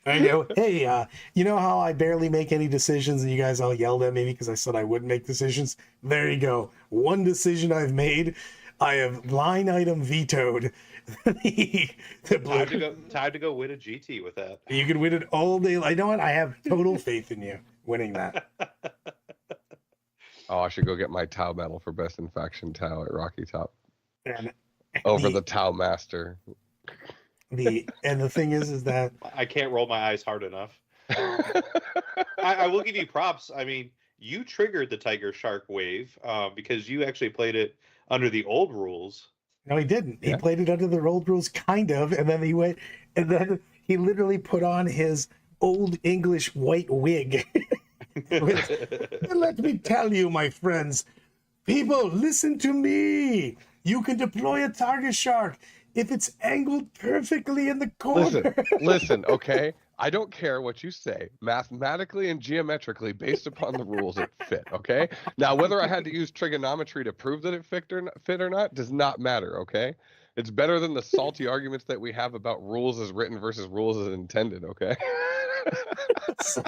I go, hey, you know how I barely make any decisions and you guys all yelled at me because I said I wouldn't make decisions? There you go. One decision I've made. I have line item vetoed. Time to go win a GT with that. You can win it all day. I know what? I have total faith in you winning that. Oh, I should go get my Tau medal for best in faction Tau at Rocky Top And over the Tau Master. And the thing is that I can't roll my eyes hard enough. I will give you props. I mean, you triggered the Tiger Shark wave because you actually played it under the old rules. no, he didn't. Yeah. He played it under the old rules, kind of, and then he literally put on his old English white wig. And let me tell you, my friends, people, listen to me. You can deploy a Tiger Shark if it's angled perfectly in the corner. Listen, okay? I don't care what you say. Mathematically and geometrically, based upon the rules, it fit, okay? Now, whether I had to use trigonometry to prove that it fit or not does not matter, okay? It's better than the salty arguments that we have about rules as written versus rules as intended, okay? So,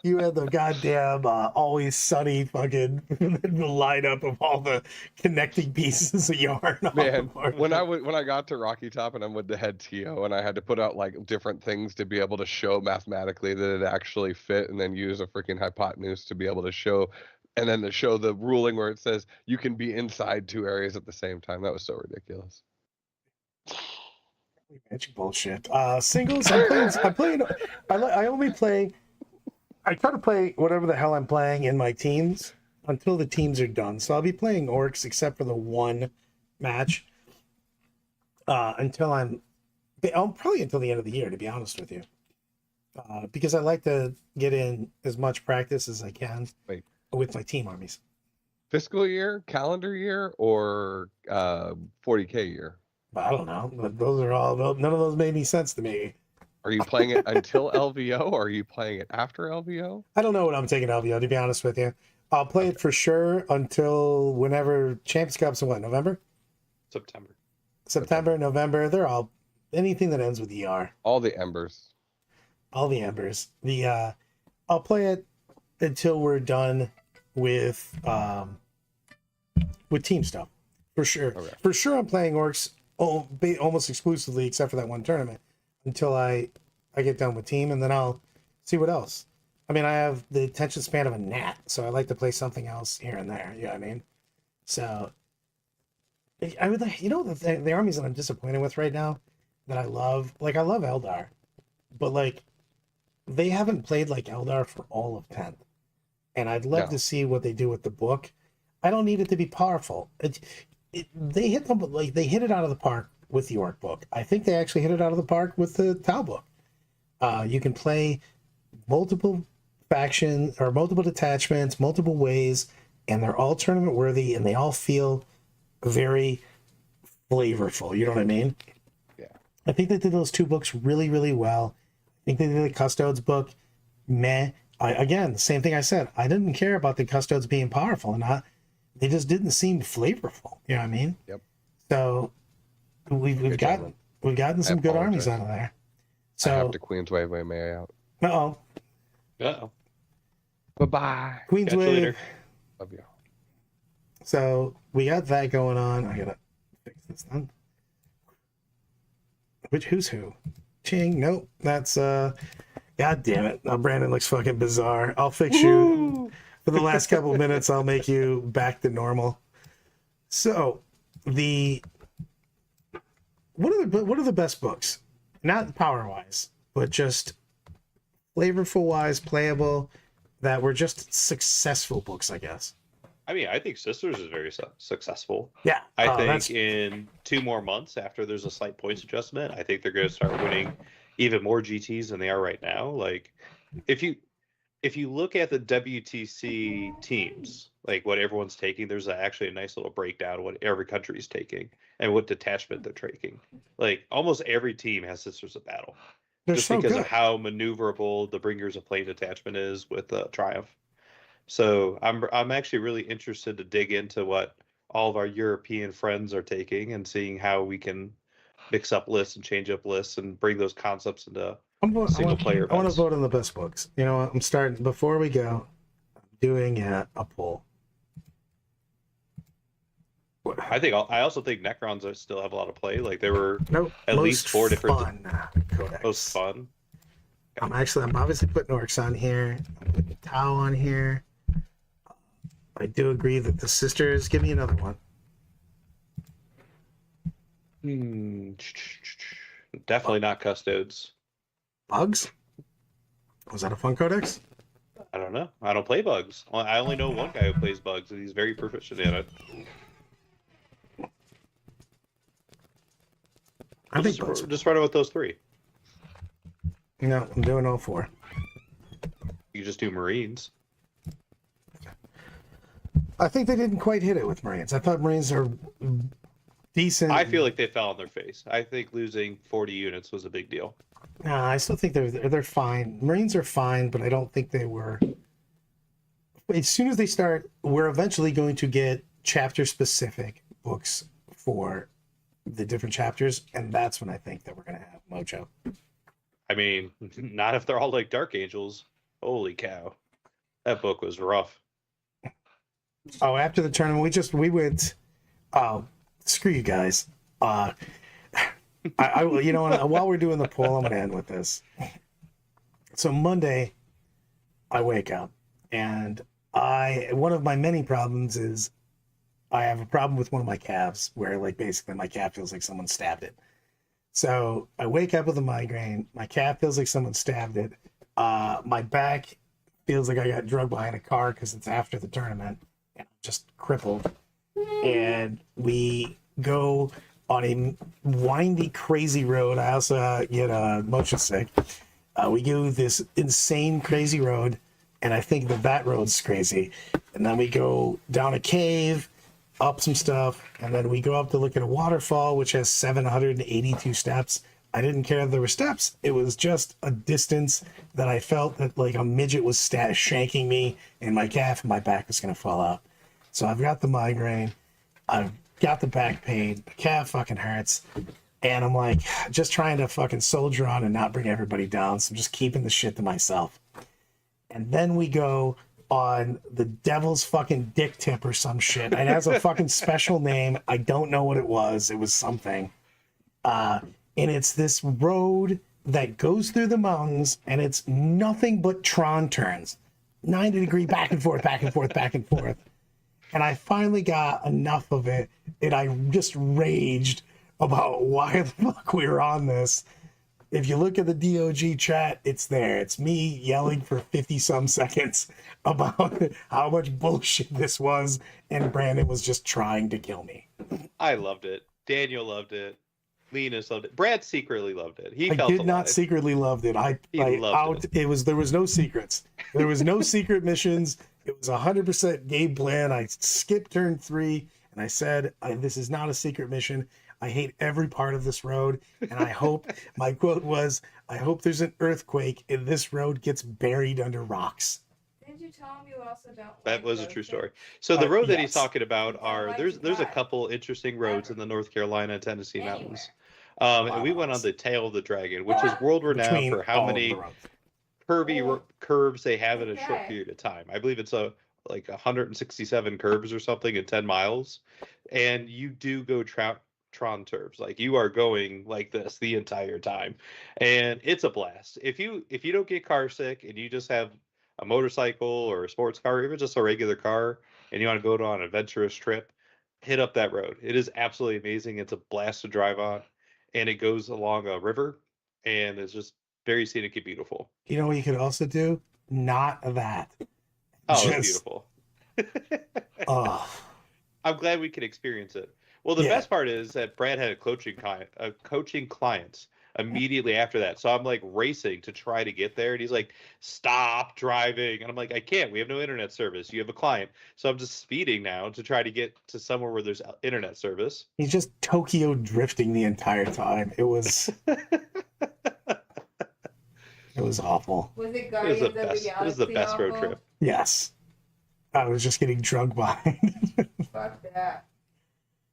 you had the goddamn Always Sunny fucking lineup of all the connecting pieces of yarn. Man, when I got to Rocky Top and I'm with the head TO and I had to put out like different things to be able to show mathematically that it actually fit, and then use a freaking hypotenuse to be able to show, and then to show the ruling where it says you can be inside 2 areas at the same time. That was so ridiculous. Magic bullshit. Singles. I only play. I try to play whatever the hell I'm playing in my teams until the teams are done. So I'll be playing Orcs except for the 1 match until probably until the end of the year, to be honest with you, because I like to get in as much practice as I can with my team armies. Fiscal year, calendar year, or 40K year? But I don't know. Those are all. None of those made any sense to me. Are you playing it until LVO, or are you playing it after LVO? I don't know what I'm taking LVO, to be honest with you. I'll play it for sure until whenever Champions Cup's in what, November? September. November. They're all anything that ends with ER. All the embers. All the embers. I'll play it until we're done with team stuff. For sure. Okay. For sure I'm playing orcs almost exclusively except for that one tournament until I get done with team, and then I'll see what else. I mean, I have the attention span of a gnat, so I like to play something else here and there. You know what I mean? So I would, the armies that I'm disappointed with right now that I love Eldar, but like they haven't played like Eldar for all of 10th, and I'd love No. to see what they do with the book. I don't need it to be powerful. They hit it out of the park with the Orc book. I think they actually hit it out of the park with the Tau book. You can play multiple factions or multiple detachments, multiple ways, and they're all tournament worthy, and they all feel very flavorful. You know what I mean? Yeah. I think they did those 2 books really, really well. I think they did the Custodes book. Meh. Again, the same thing I said. I didn't care about the Custodes being powerful or not. They just didn't seem flavorful. You know what I mean? Yep. So we've gotten some good armies out of there. I have So to Queen's Wave my May out. uh-oh. Uh-oh. Bye-bye. Queen's Catch you Wave. later. Love you. So we got that going on. I gotta fix this then. Who's who? Ching. Nope. That's God damn it. Now Brandon looks fucking bizarre. I'll fix you for the last couple minutes. I'll make you back to normal. So what are the best books? Not power wise, but just flavorful wise, playable, that were just successful books, I guess. I mean, I think Sisters is very successful. Yeah. I that's- think in 2 more months after there's a slight points adjustment, I think they're going to start winning even more GTs than they are right now. Like, if you look at the WTC teams, like what everyone's taking, there's actually a nice little breakdown of what every country is taking and what detachment they're taking. Like, almost every team has Sisters of Battle, they're just so because good. of how maneuverable the Bringers of Plane detachment is with Triumph. So I'm actually really interested to dig into what all of our European friends are taking and seeing how we can mix up lists and change up lists and bring those concepts into single player I want to events. vote on the best books. You know what? I'm starting before we go. I'm doing a poll. I also think Necrons still have a lot of play. Like there were Nope. at least 4 different codex. most fun. I'm obviously putting orcs on here. I'm putting Tau on here. I do agree that the sisters. Give me another one. Definitely not Custodes. Bugs. Was that a fun codex? I don't know. I don't play bugs. I only know one guy who plays bugs, and he's very proficient in it. I think bugs. Just run it with those 3. No, I'm doing all 4. You just do Marines. I think they didn't quite hit it with Marines. I thought Marines are decent. I feel like they fell on their face. I think losing 40 units was a big deal. I still think they're fine. Marines are fine, but I don't think they were. As soon as they start, we're eventually going to get chapter specific books for the different chapters, and that's when I think that we're going to have Mojo. I mean, not if they're all like Dark Angels. Holy cow. That book was rough. Oh, after the tournament, we went. Oh, screw you guys. I you know, while we're doing the poll, I'm going to end with this. So Monday, I wake up, and one of my many problems is I have a problem with one of my calves, where like basically my calf feels like someone stabbed it. So I wake up with a migraine. My calf feels like someone stabbed it. My back feels like I got drugged behind a car because it's after the tournament. And I'm just crippled. And we go on a windy, crazy road. I also get motion sick. We go this insane, crazy road, and I think that road's crazy. And then we go down a cave, up some stuff, and then we go up to look at a waterfall, which has 782 steps. I didn't care that there were steps. It was just a distance that I felt that like a midget was shanking me and my calf and my back was going to fall out. So I've got the migraine. I've got the back pain. The calf fucking hurts. And I'm like, just trying to fucking soldier on and not bring everybody down. So I'm just keeping the shit to myself. And then we go on the devil's fucking dick tip or some shit. It has a fucking special name. I don't know what it was. It was something. And it's this road that goes through the mountains, and it's nothing but Tron turns. 90-degree back and forth, back and forth, back and forth. And I finally got enough of it, and I just raged about why the fuck we were on this. If you look at the DOG chat, it's there. It's me yelling for 50-some seconds about how much bullshit this was, and Brandon was just trying to kill me. I loved it. Daniel loved it. Linus loved it. Brad secretly loved it. He I felt did alive. not secretly loved it. He loved it was there was no secrets. There was no secret missions. It was 100% game plan. I skipped turn 3 and I said, "This is not a secret mission. I hate every part of this road, and I hope." My quote was, "I hope there's an earthquake and this road gets buried under rocks." Didn't you tell him you also don't? That like was a road true trips? story. So the road that he's Yes. talking about You don't are like there's to a drive. couple interesting roads in the North Carolina and Tennessee Anywhere. mountains. And we went on Miles. the Tail of the Dragon, which is world renowned Between for how all of many the roads. curvy curves they have in a short Okay. period of time. I believe it's like 167 curves or something in 10 miles, and you do go Tron turves. Like you are going like this the entire time, and it's a blast. If you don't get car sick and you just have a motorcycle or a sports car, or even just a regular car, and you want to go on an adventurous trip, hit up that road. It is absolutely amazing. It's a blast to drive on, and it goes along a river, and it's just very scenic and beautiful. You know what you could also do? Not that. Oh, it's Just- beautiful. Oh, I'm glad we could experience it. Well, the Yeah. best part is that Brad had a coaching clients immediately after that. So I'm like racing to try to get there, and he's like, "Stop driving!" And I'm like, "I can't. We have no internet service. You have a client." So I'm just speeding now to try to get to somewhere where there's internet service. he's just Tokyo drifting the entire time. It was awful. Was it It was Guardians the of the best. Galaxy? It was the best road awful? trip. Yes. I was just getting drunk behind. Fuck that.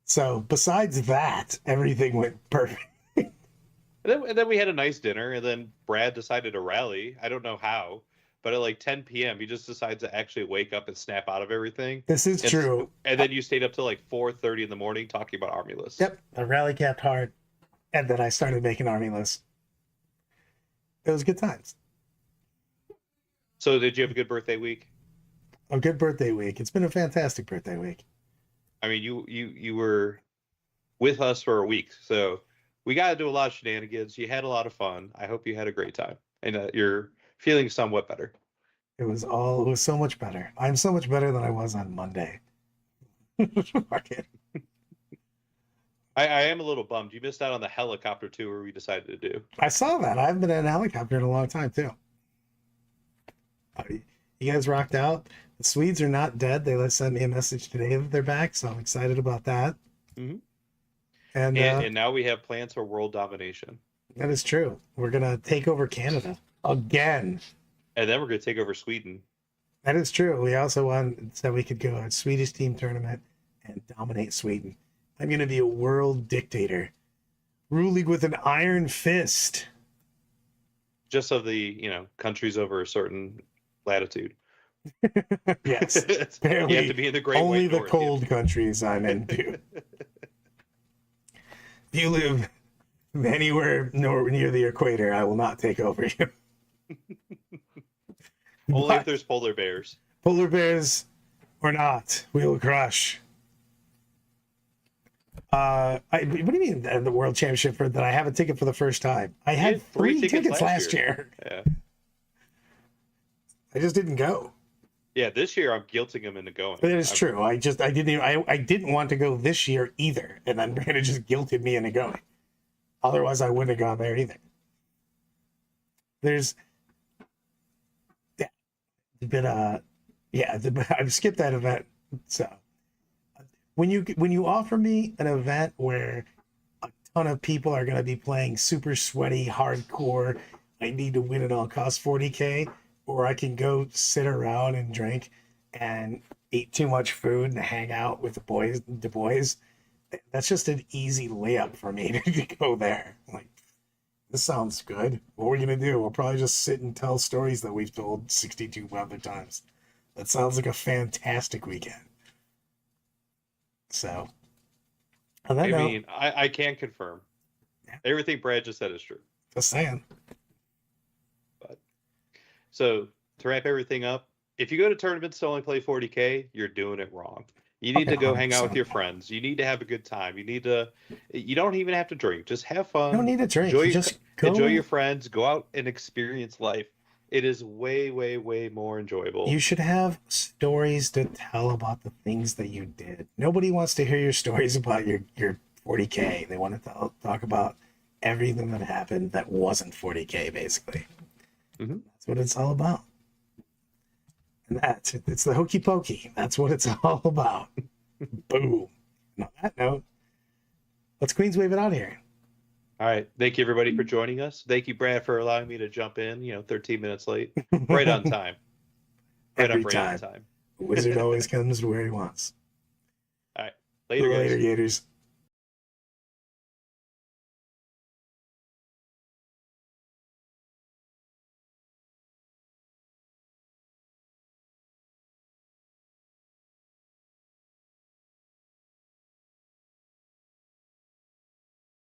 So besides that, everything went perfect. And then we had a nice dinner, and then Brad decided to rally. I don't know how, but at like 10 p.m., he just decides to actually wake up and snap out of everything. This is And- true. And then you stayed up till like 4:30 in the morning talking about Army lists. Yep. The rally capped hard. And then I started making army lists. It was good times. So did you have a good birthday week? A good birthday week. It's been a fantastic birthday week. I mean, you were with us for a week, so we got to do a lot of shenanigans. You had a lot of fun. I hope you had a great time, and you're feeling somewhat better. It was so much better. I'm so much better than I was on Monday. Fuck it. I am a little bummed. You missed out on the helicopter tour we decided to do. I saw that. I haven't been in a helicopter in a long time, too. You guys rocked out. The Swedes are not dead. They sent me a message today that they're back, so I'm excited about that. Mhm. And, And now we have plans for world domination. that is true. We're going to take over Canada again. And then we're going to take over Sweden. That is true. We also said we could go to a Swedish team tournament and dominate Sweden. I'm going to be a world dictator, ruling with an iron fist. Just of the, countries over a certain latitude. Yes. You have Apparently, to be in the Great only White the North, cold countries I'm into. If you live anywhere near the equator, I will not take over you. Only But if there's polar bears. polar bears or not, we will crush. What do you mean the World Championship for that? I have a ticket for the first time. I had had three 3 tickets tickets last last year. Yeah. I just didn't go. Yeah, this year I'm guilting him into going. But it is I'm- true. I didn't want to go this year either, and then Brandon just guilted me into going. Otherwise, I wouldn't have gone there either. There's, yeah, I've skipped that event. So when you offer me an event where a ton of people are going to be playing super sweaty, hardcore, I need to win at all costs 40K, or I can go sit around and drink and eat too much food and hang out with the boys. That's just an easy layup for me to go there. Like, this sounds good. What are we going to do? We'll probably just sit and tell stories that we've told 62 other times. That sounds like a fantastic weekend. So, on that I note, mean, I can confirm. Yeah. Everything Brad just said is true. just saying. So to wrap everything up, if you go to tournaments to only play 40K, you're doing it wrong. You need to go hang out with 100%. your friends. You need to have a good time. You don't even have to drink. Just have fun. You don't need to drink. Enjoy, You just go. enjoy your friends. Go out and experience life. It is way, way, way more enjoyable. You should have stories to tell about the things that you did. Nobody wants to hear your stories about your 40K. They want to talk about everything that happened that wasn't 40K, basically. Mhm. That's what it's all about. And it's the hokey pokey. That's what it's all about. Boom. And on that note, let's Queens wave it out here. All right. Thank you, everybody, for joining us. Thank you, Brad, for allowing me to jump in, 13 minutes late. Right on time. Right Every on time. time. Wizard always comes to where he wants. All right. Later, guys. Later, Gators.